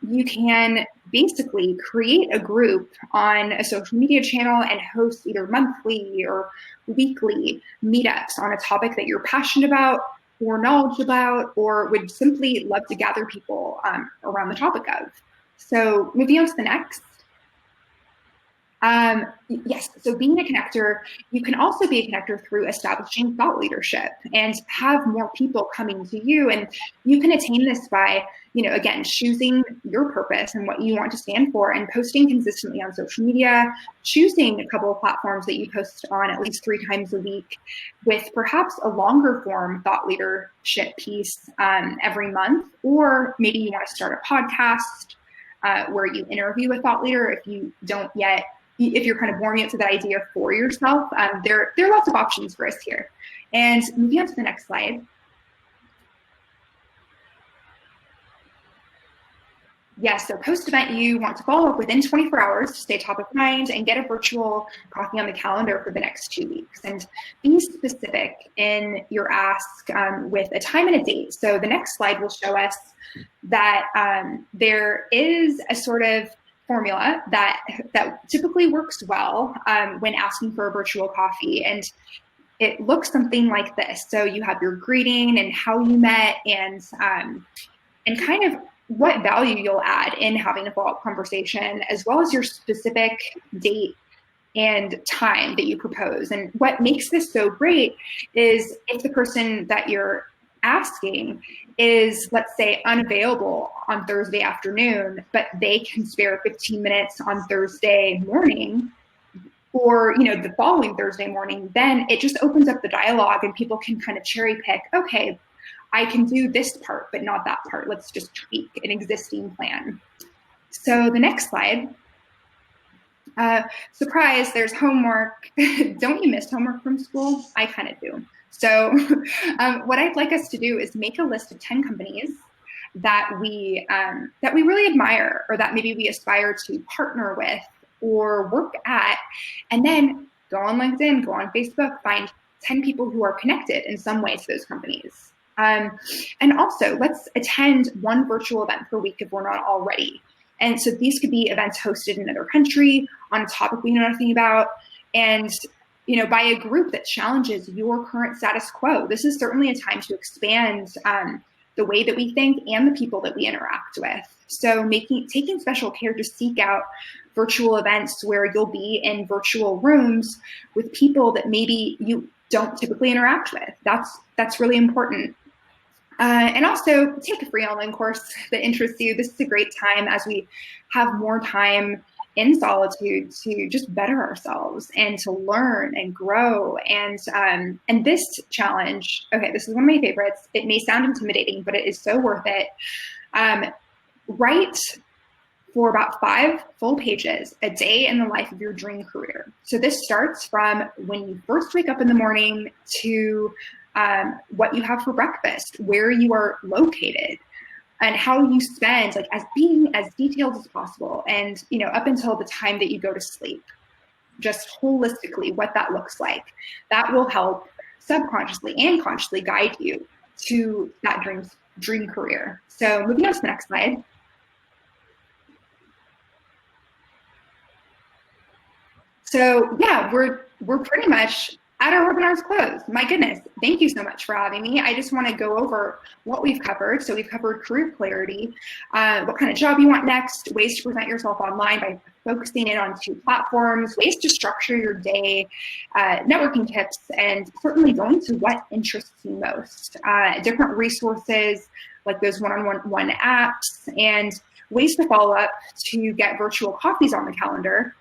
you can basically create a group on a social media channel and host either monthly or weekly meetups on a topic that you're passionate about or knowledgeable about, or would simply love to gather people around the topic of. So moving on to the next. Yes, so being a connector, you can also be a connector through establishing thought leadership and have more people coming to you. And you can attain this by, again, choosing your purpose and what you want to stand for and posting consistently on social media, choosing a couple of platforms that you post on at least 3 times a week, with perhaps a longer form thought leadership piece every month. Or maybe you want to start a podcast where you interview a thought leader if you don't yet. If you're kind of warming up to that idea for yourself, there are lots of options for us here. And moving on to the next slide. Yes, so post-event, you want to follow up within 24 hours to stay top of mind and get a virtual coffee on the calendar for the next 2 weeks. And be specific in your ask with a time and a date. So the next slide will show us that there is a sort of formula that typically works well when asking for a virtual coffee. And it looks something like this. So you have your greeting and how you met, and kind of what value you'll add in having a follow-up conversation, as well as your specific date and time that you propose. And what makes this so great is if the person that you're asking is, let's say, unavailable on Thursday afternoon, but they can spare 15 minutes on Thursday morning, or the following Thursday morning, then it just opens up the dialogue and people can kind of cherry pick, okay, I can do this part, but not that part. Let's just tweak an existing plan. So the next slide. Surprise, there's homework. Don't you miss homework from school? I kind of do. So what I'd like us to do is make a list of 10 companies that we really admire, or that maybe we aspire to partner with or work at, and then go on LinkedIn, go on Facebook, find 10 people who are connected in some way to those companies. And also, let's attend one virtual event per week if we're not already. And so these could be events hosted in another country on a topic we know nothing about, and by a group that challenges your current status quo. This is certainly a time to expand the way that we think and the people that we interact with. So taking special care to seek out virtual events where you'll be in virtual rooms with people that maybe you don't typically interact with. That's really important. And also take a free online course that interests you. This is a great time as we have more time in solitude to just better ourselves and to learn and grow. And this challenge, okay, this is one of my favorites. It may sound intimidating, but it is so worth it. Write for about 5 full pages a day in the life of your dream career. So this starts from when you first wake up in the morning to what you have for breakfast, where you are located, and how you spend, as being as detailed as possible, and up until the time that you go to sleep, just holistically what that looks like. That will help subconsciously and consciously guide you to that dream career. So moving on to the next slide. So yeah, we're pretty much at our webinar's close. My goodness, thank you so much for having me. I just want to go over what we've covered. So we've covered career clarity, what kind of job you want next, ways to present yourself online by focusing in on 2 platforms, ways to structure your day, networking tips, and certainly going to what interests you most, different resources like those one-on-one apps, and ways to follow up to get virtual coffees on the calendar.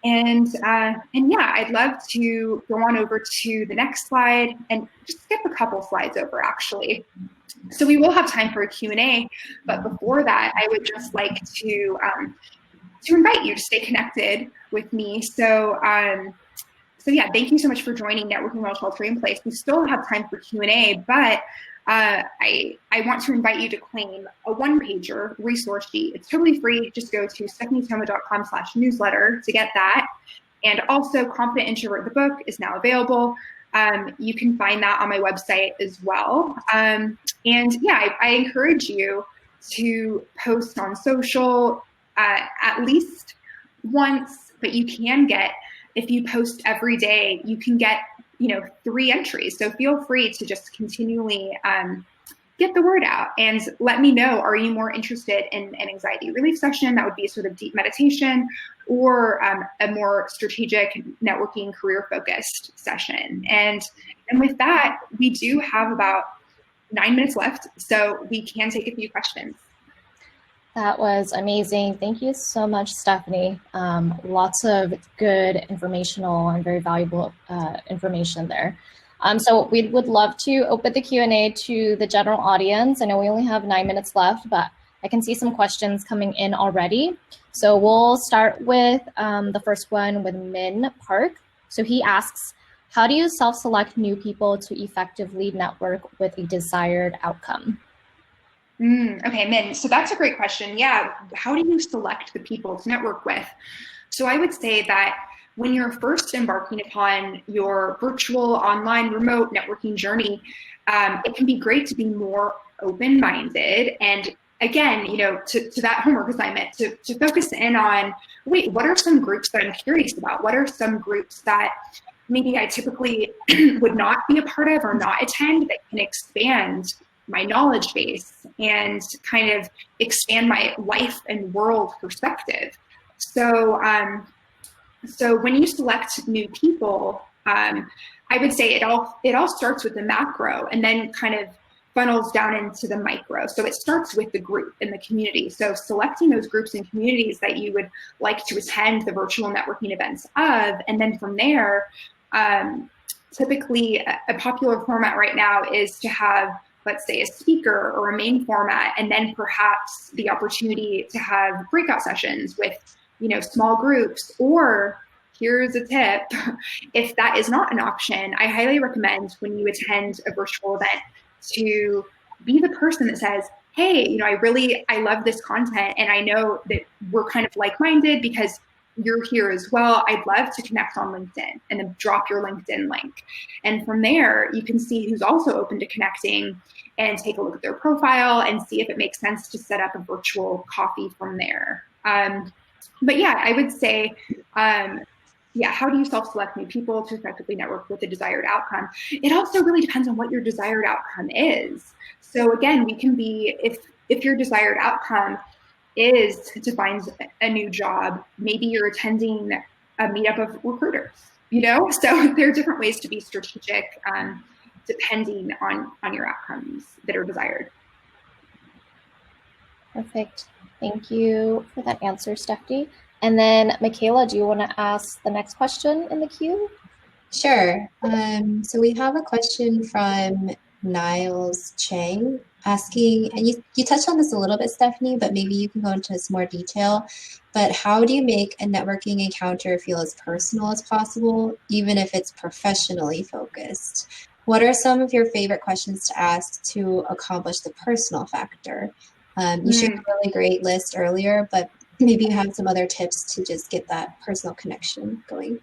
And yeah, I'd love to go on over to the next slide and just skip a couple slides over, actually. So we will have time for a Q&A, but before that, I would just like to invite you to stay connected with me. So yeah, thank you so much for joining Networking While Sheltering in Place. We still have time for Q&A, but I want to invite you to claim a one-pager resource sheet. It's totally free. Just go to stephaniethoma.com/newsletter to get that. And also, Confident Introvert, the book, is now available. You can find that on my website as well. And yeah, I encourage you to post on social at least once, but you can get, if you post every day, you can get, 3 entries. So feel free to just continually get the word out and let me know, are you more interested in an anxiety relief session that would be a sort of deep meditation, or a more strategic networking career focused session? And with that, we do have about 9 minutes left, so we can take a few questions. That was amazing. Thank you so much, Stephanie. Lots of good informational and very valuable information there. So we would love to open the Q&A to the general audience. I know we only have 9 minutes left, but I can see some questions coming in already. So we'll start with the first one with Min Park. So he asks, how do you self-select new people to effectively network with a desired outcome? Okay, Min, so that's a great question. Yeah, how do you select the people to network with? So I would say that when you're first embarking upon your virtual, online, remote networking journey, it can be great to be more open-minded. And again, to that homework assignment, to focus in on, wait, what are some groups that I'm curious about? What are some groups that maybe I typically would not be a part of or not attend that can expand my knowledge base and kind of expand my life and world perspective? So when you select new people, I would say it all starts with the macro and then kind of funnels down into the micro. So it starts with the group and the community. So selecting those groups and communities that you would like to attend the virtual networking events of, and then from there, typically a popular format right now is to have, let's say, a speaker or a main format, and then perhaps the opportunity to have breakout sessions with, small groups. Or here's a tip, if that is not an option, I highly recommend when you attend a virtual event to be the person that says, hey, I love this content, and I know that we're kind of like-minded because you're here as well. I'd love to connect on LinkedIn, and then drop your LinkedIn link. And from there, you can see who's also open to connecting and take a look at their profile and see if it makes sense to set up a virtual coffee from there. But yeah, I would say, how do you self-select new people to effectively network with the desired outcome? It also really depends on what your desired outcome is. So again, we can be, if your desired outcome is to find a new job, maybe you're attending a meetup of recruiters, So there are different ways to be strategic, depending on your outcomes that are desired. Perfect. Thank you for that answer, Stephanie. And then Makayla, do you want to ask the next question in the queue? Sure. So we have a question from Niles Chang asking, and you touched on this a little bit, Stephanie, but maybe you can go into some more detail. But how do you make a networking encounter feel as personal as possible, even if it's professionally focused? What are some of your favorite questions to ask to accomplish the personal factor? You shared a really great list earlier, but maybe you have some other tips to just get that personal connection going.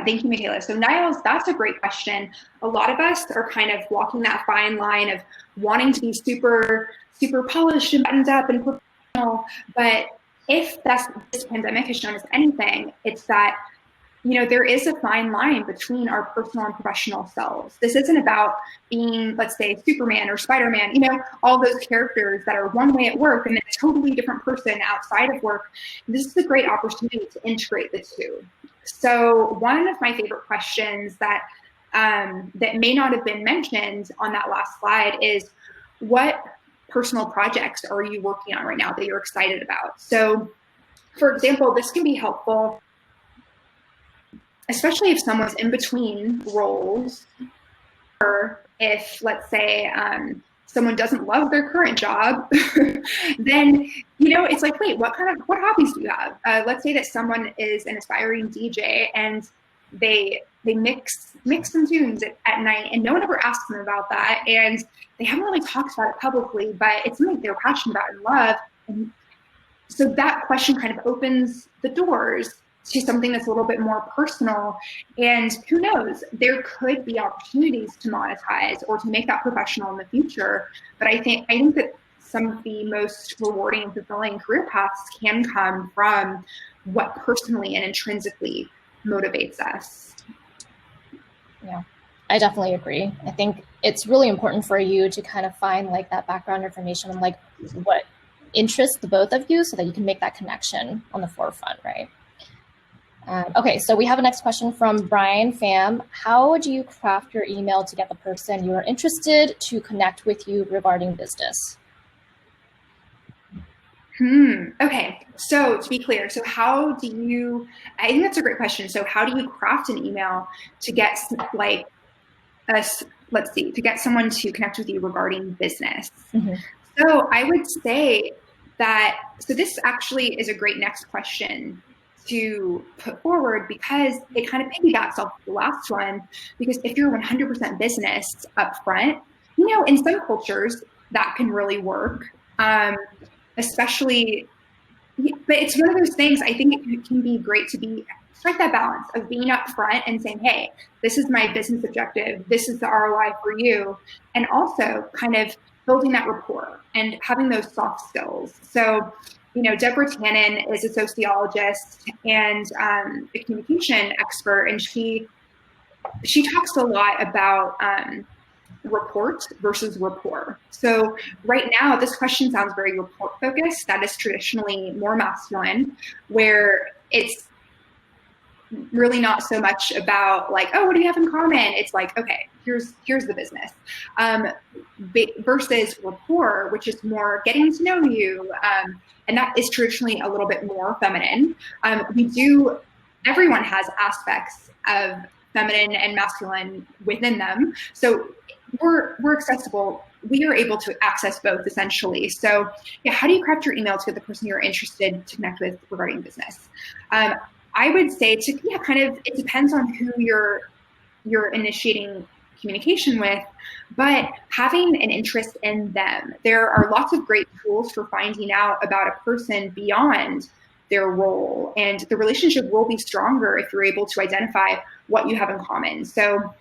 Thank you, Makayla. So Niles, that's a great question. A lot of us are kind of walking that fine line of wanting to be super, super polished and buttoned up and professional. But if this pandemic has shown us anything, it's that, there is a fine line between our personal and professional selves. This isn't about being, let's say, Superman or Spider-Man, all those characters that are one way at work and a totally different person outside of work. This is a great opportunity to integrate the two. So one of my favorite questions that may not have been mentioned on that last slide is, what personal projects are you working on right now that you're excited about? So, for example, this can be helpful, especially if someone's in between roles, or if, let's say, someone doesn't love their current job, then, it's like, wait, what hobbies do you have? Let's say that someone is an aspiring DJ and they mix some tunes at night, and no one ever asks them about that, and they haven't really talked about it publicly, but it's something they're passionate about and love. And so that question kind of opens the doors to something that's a little bit more personal. And who knows, there could be opportunities to monetize or to make that professional in the future. But I think that some of the most rewarding and fulfilling career paths can come from what personally and intrinsically motivates us. Yeah, I definitely agree. I think it's really important for you to kind of find like that background information and like what interests the both of you so that you can make that connection on the forefront, right? Okay, so we have a next question from Brian Pham. How do you craft your email to get the person you are interested to connect with you regarding business? Okay, so to be clear, so I think that's a great question. So how do you craft an email to get to get someone to connect with you regarding business? Mm-hmm. So I would say so this actually is a great next question to put forward, because it kind of piggybacks off the last one, because if you're 100% business up front, in some cultures that can really work, especially, but it's one of those things, I think it can be great to strike that balance of being up front and saying, hey, this is my business objective, this is the ROI for you, and also kind of building that rapport and having those soft skills. So, Deborah Tannen is a sociologist and a communication expert, and she talks a lot about report versus rapport. So right now, this question sounds very report focused. That is traditionally more masculine, where it's really not so much about like, oh, what do you have in common? It's like, okay, here's the business, versus rapport, which is more getting to know you. And that is traditionally a little bit more feminine. Everyone has aspects of feminine and masculine within them. So we're accessible. We are able to access both essentially. So yeah, how do you craft your email to get the person you're interested to connect with regarding business? I would say it depends on who you're initiating communication with, but having an interest in them. There are lots of great tools for finding out about a person beyond their role, and the relationship will be stronger if you're able to identify what you have in common. So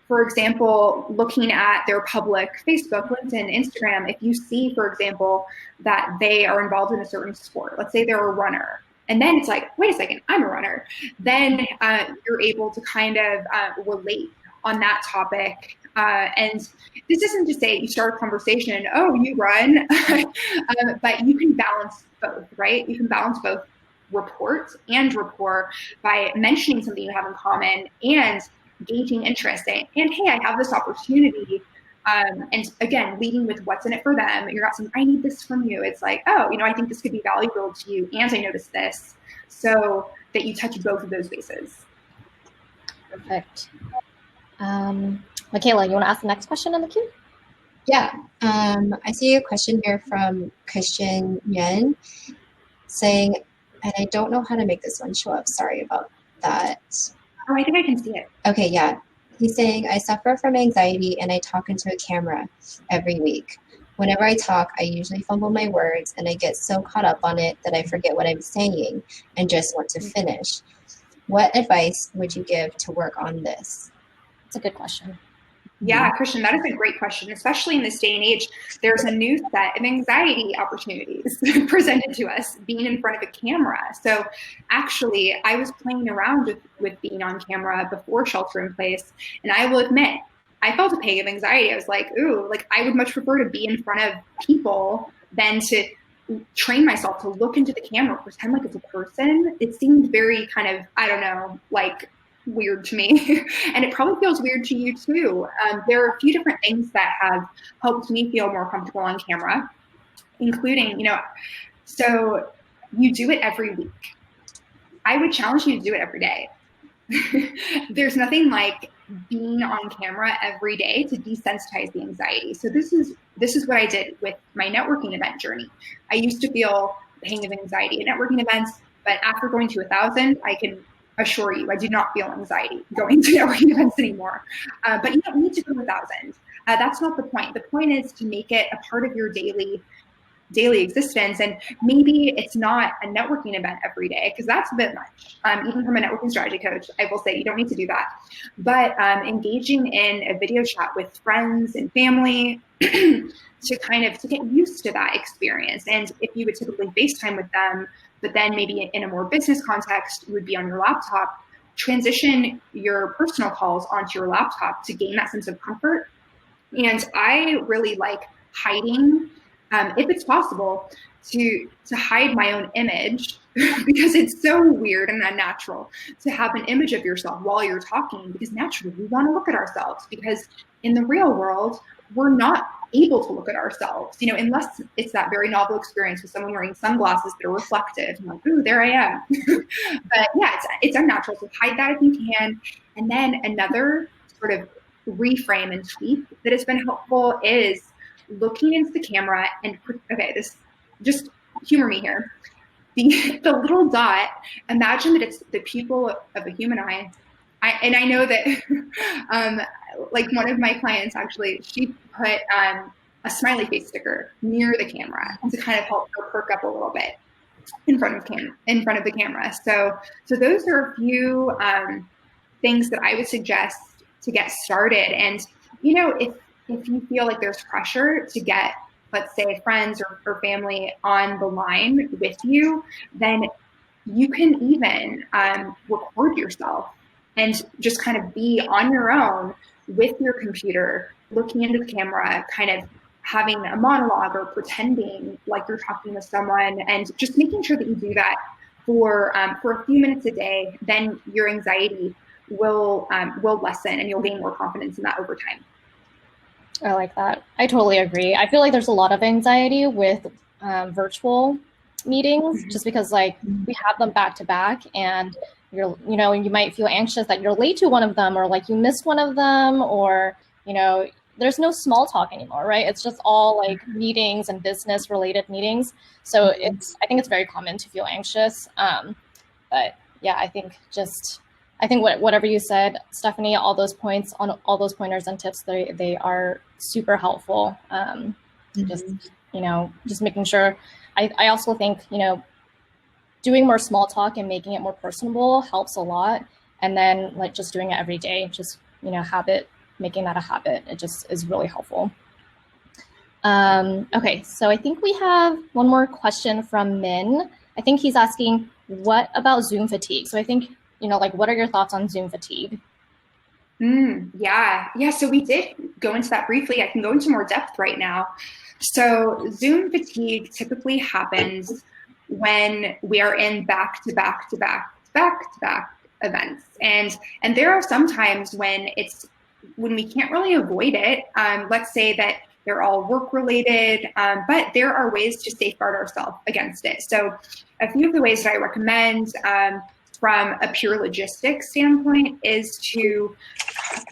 for example, looking at their public Facebook, LinkedIn, Instagram, if you see, for example, that they are involved in a certain sport, let's say they're a runner, and then it's like, wait a second, I'm a runner, then you're able to kind of relate on that topic. And this isn't to say you start a conversation, oh, you run, but you can balance both, right? You can balance both report and rapport by mentioning something you have in common and gauging interest, and hey, I have this opportunity, and again, leading with what's in it for them. You're not saying, I need this from you. It's like, oh, I think this could be valuable to you, and I noticed this, so that you touch both of those bases. Perfect. Makayla, you want to ask the next question in the queue? Yeah, I see a question here from Christian Yen saying, and I don't know how to make this one show up. Sorry about that. Oh, I think I can see it. Okay, yeah. He's saying, I suffer from anxiety and I talk into a camera every week. Whenever I talk, I usually fumble my words and I get so caught up on it that I forget what I'm saying and just want to finish. What advice would you give to work on this? It's a good question. Yeah, Christian, that is a great question, especially in this day and age. There's a new set of anxiety opportunities presented to us being in front of a camera. So actually, I was playing around with being on camera before shelter in place. And I will admit, I felt a pang of anxiety. I was like, ooh, like I would much prefer to be in front of people than to train myself to look into the camera, pretend like it's a person. It seemed very kind of, I don't know, like weird to me. And it probably feels weird to you too. There are a few different things that have helped me feel more comfortable on camera, including, so you do it every week. I would challenge you to do it every day. There's nothing like being on camera every day to desensitize the anxiety. So this is what I did with my networking event journey. I used to feel pang of anxiety at networking events, but after going to 1,000, I can assure you, I do not feel anxiety going to networking events anymore. But you don't need to go to 1,000. That's not the point. The point is to make it a part of your daily existence. And maybe it's not a networking event every day, because that's a bit much. Even from a networking strategy coach, I will say you don't need to do that. But engaging in a video chat with friends and family to get used to that experience. And if you would typically FaceTime with them, but then maybe in a more business context, you would be on your laptop, transition your personal calls onto your laptop to gain that sense of comfort. And I really like hiding, if it's possible, to hide my own image, because it's so weird and unnatural to have an image of yourself while you're talking, because naturally we want to look at ourselves, because in the real world, we're not able to look at ourselves, unless it's that very novel experience with someone wearing sunglasses that are reflective. I'm like, ooh, there I am. But yeah, it's unnatural. So hide that if you can. And then another sort of reframe and tweak that has been helpful is looking into the camera and, okay, this, just humor me here. The little dot, imagine that it's the pupil of a human eye. I know that, like one of my clients actually, she put a smiley face sticker near the camera to kind of help her perk up a little bit in front of the camera. So those are a few things that I would suggest to get started. And if you feel like there's pressure to get, let's say, friends or family on the line with you, then you can even record yourself and just kind of be on your own with your computer, looking into the camera, kind of having a monologue or pretending like you're talking to someone, and just making sure that you do that for a few minutes a day. Then your anxiety will lessen, and you'll gain more confidence in that over time. I like that. I totally agree. I feel like there's a lot of anxiety with virtual meetings, just because like we have them back to back, and you might feel anxious that you're late to one of them, or like you missed one of them, or there's no small talk anymore, right? It's just all like meetings and business related meetings. So I think it's very common to feel anxious. But yeah, I think whatever you said, Stephanie, all those pointers and tips, they are super helpful. Just making sure. I also think, doing more small talk and making it more personable helps a lot. And then like just doing it every day, just, making that a habit, it just is really helpful. Okay, so I think we have one more question from Min. I think he's asking, what about Zoom fatigue? So I think, what are your thoughts on Zoom fatigue? Yeah. So we did go into that briefly. I can go into more depth right now. So Zoom fatigue typically happens when we are in back-to-back events. And there are some times when we can't really avoid it. Let's say that they're all work related, but there are ways to safeguard ourselves against it. So a few of the ways that I recommend from a pure logistics standpoint is to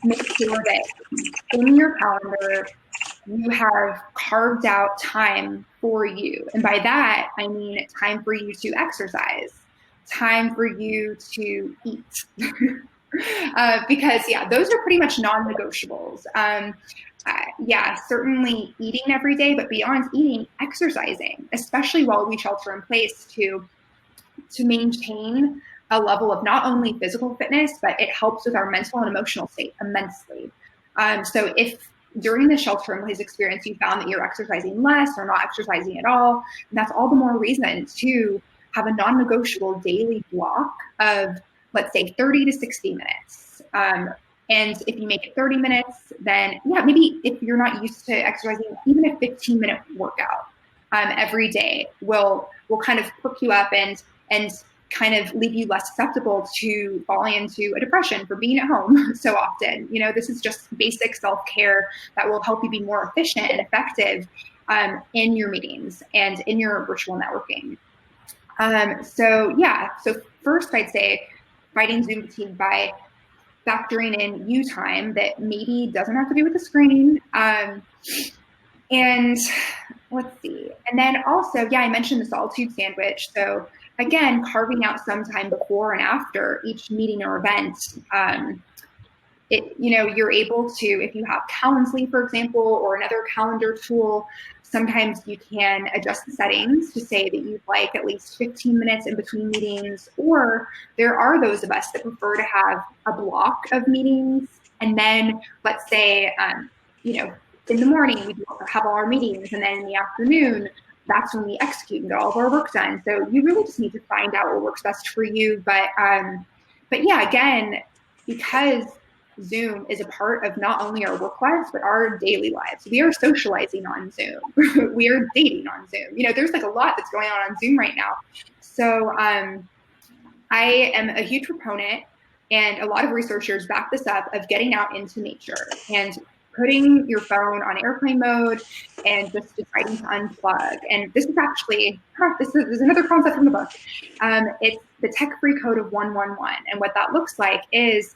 make sure that in your calendar, you have carved out time for you. And by that, I mean time for you to exercise, time for you to eat. Because those are pretty much non-negotiables. Certainly eating every day, but beyond eating, exercising, especially while we shelter in place, to maintain a level of not only physical fitness, but it helps with our mental and emotional state immensely. So if during the shelter in place experience, you found that you're exercising less or not exercising at all, that's all the more reason to have a non-negotiable daily block of, let's say, 30 to 60 minutes. And if you make it 30 minutes, then maybe if you're not used to exercising, even a 15-minute workout every day will kind of perk you up and kind of leave you less susceptible to falling into a depression for being at home so often. This is just basic self-care that will help you be more efficient and effective in your meetings and in your virtual networking. So first I'd say fighting Zoom fatigue by factoring in you time that maybe doesn't have to do with the screen. And let's see. And then also, yeah, I mentioned the solitude sandwich. So again, carving out some time before and after each meeting or event. You're able to, if you have Calendly, for example, or another calendar tool, sometimes you can adjust the settings to say that you'd like at least 15 minutes in between meetings, or there are those of us that prefer to have a block of meetings. And then let's say, in the morning, we have all our meetings, and then in the afternoon, that's when we execute and get all of our work done. So you really just need to find out what works best for you. But yeah, again, because Zoom is a part of not only our work lives, but our daily lives. We are socializing on Zoom. We are dating on Zoom. There's like a lot that's going on Zoom right now. So I am a huge proponent, and a lot of researchers back this up, of getting out into nature and putting your phone on airplane mode and just deciding to unplug. And this is actually, this is another concept from the book. It's the tech-free code of 111. And what that looks like is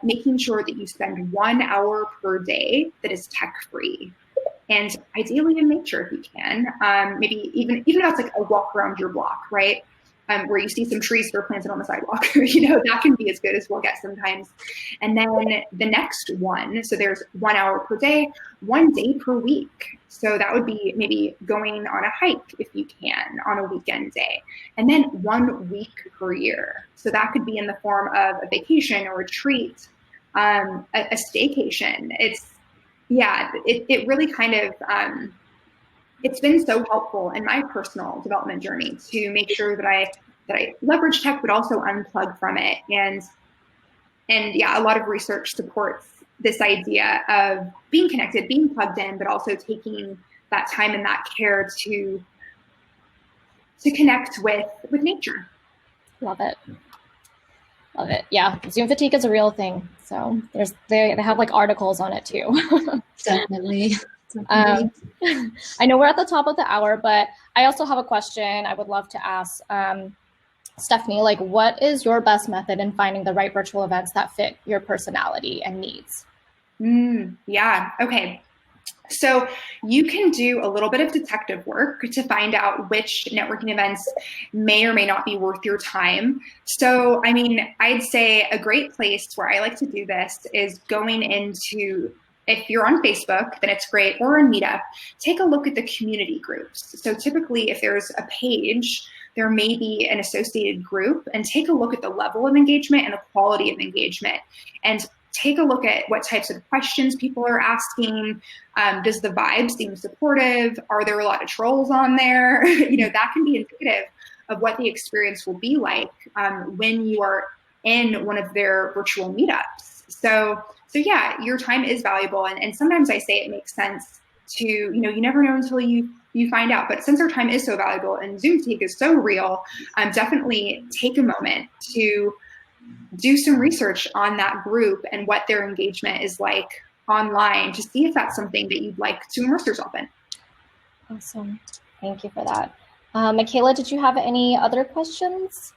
making sure that you spend 1 hour per day that is tech-free, and ideally in nature if you can. Maybe even if that's like a walk around your block, right? Where you see some trees that are planted on the sidewalk, that can be as good as we'll get sometimes. And then the next one, so there's 1 hour per day, 1 day per week. So that would be maybe going on a hike if you can on a weekend day, and then 1 week per year. So that could be in the form of a vacation or a retreat, a staycation. It really kind of, it's been so helpful in my personal development journey to make sure that I leverage tech, but also unplug from it. And yeah, a lot of research supports this idea of being connected, being plugged in, but also taking that time and that care to connect with nature. Love it. Love it. Yeah, Zoom fatigue is a real thing. So they have like articles on it too. Definitely. I know we're at the top of the hour, but I also have a question I would love to ask Stephanie. Like, what is your best method in finding the right virtual events that fit your personality and needs? Yeah. Okay. So you can do a little bit of detective work to find out which networking events may or may not be worth your time. So, I'd say a great place where I like to do this is going into, if you're on Facebook, then it's great, or on Meetup, take a look at the community groups. So typically if there's a page, there may be an associated group, and take a look at the level of engagement and the quality of engagement. And take a look at what types of questions people are asking. Does the vibe seem supportive? Are there a lot of trolls on there? That can be indicative of what the experience will be like when you are in one of their virtual meetups. So yeah, your time is valuable. And sometimes I say it makes sense to, you never know until you find out. But since our time is so valuable and Zoom fatigue is so real, definitely take a moment to do some research on that group and what their engagement is like online, to see if that's something that you'd like to immerse yourself in. Awesome. Thank you for that. Makayla, did you have any other questions?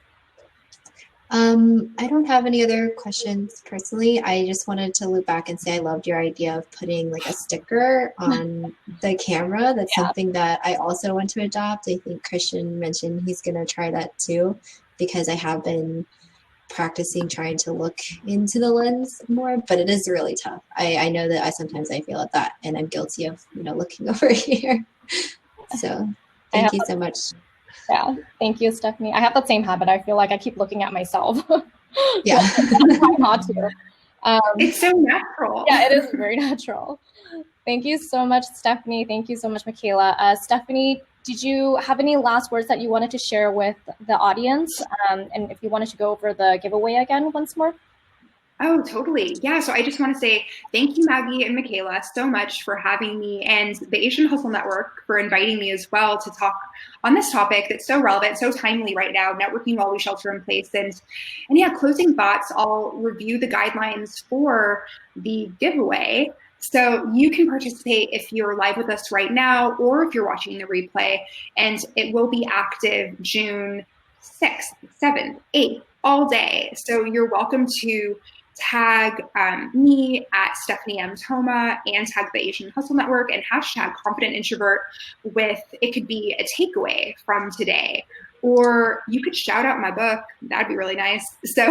I don't have any other questions personally. I just wanted to loop back and say I loved your idea of putting like a sticker on the camera. That's something that I also want to adopt. I think Christian mentioned he's going to try that too, because I have been practicing trying to look into the lens more, but it is really tough. I know that I sometimes feel at that, and I'm guilty of looking over here. So thank you so much. Yeah, thank you, Stephanie. I have that same habit. I feel like I keep looking at myself. Yeah. I'm not to. It's so natural. Yeah, it is very natural. Thank you so much, Stephanie. Thank you so much, Makayla. Stephanie, did you have any last words that you wanted to share with the audience? And if you wanted to go over the giveaway again once more? Oh, totally. Yeah. So I just want to say thank you, Maggie and Makayla, so much for having me, and the Asian Hustle Network for inviting me as well to talk on this topic that's so relevant, so timely right now, networking while we shelter in place. And yeah, closing thoughts, I'll review the guidelines for the giveaway. So you can participate if you're live with us right now, or if you're watching the replay, and it will be active June 6th, 7th, 8th, all day. So you're welcome to tag me at Stephanie M. Thoma and tag the Asian Hustle Network and hashtag Confident Introvert with, it could be a takeaway from today. Or you could shout out my book. That'd be really nice. So,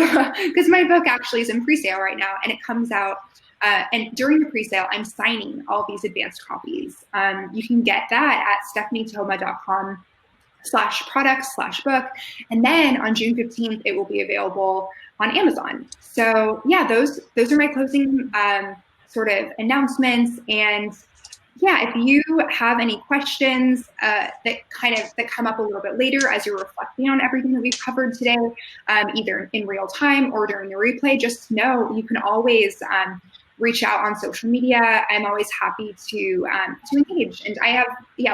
because my book actually is in pre-sale right now and it comes out. And during the pre-sale, I'm signing all these advanced copies. You can get that at stephaniethoma.com/product/book. And then on June 15th, it will be available on Amazon. So yeah, those are my closing sort of announcements. And yeah, if you have any questions that come up a little bit later as you're reflecting on everything that we've covered today, either in real time or during the replay, just know you can always reach out on social media. I'm always happy to engage. And I have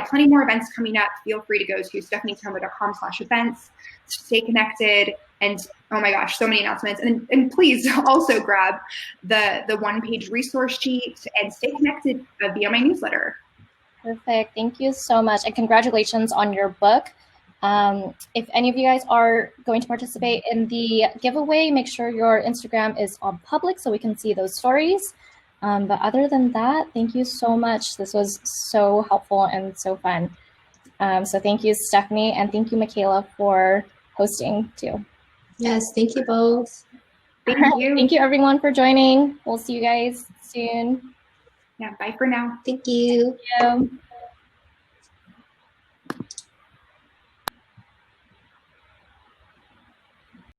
plenty more events coming up. Feel free to go to stephaniethoma.com/events to stay connected. And oh my gosh, so many announcements. And please also grab the one-page resource sheet and stay connected via my newsletter. Perfect. Thank you so much. And congratulations on your book. If any of you guys are going to participate in the giveaway, make sure your Instagram is on public so we can see those stories. But other than that, thank you so much. This was so helpful and so fun. So thank you, Stephanie, and thank you, Makayla, for hosting too. Yes, thank you both. Thank you. Thank you, everyone, for joining. We'll see you guys soon. Yeah, bye for now. Thank you. Thank you.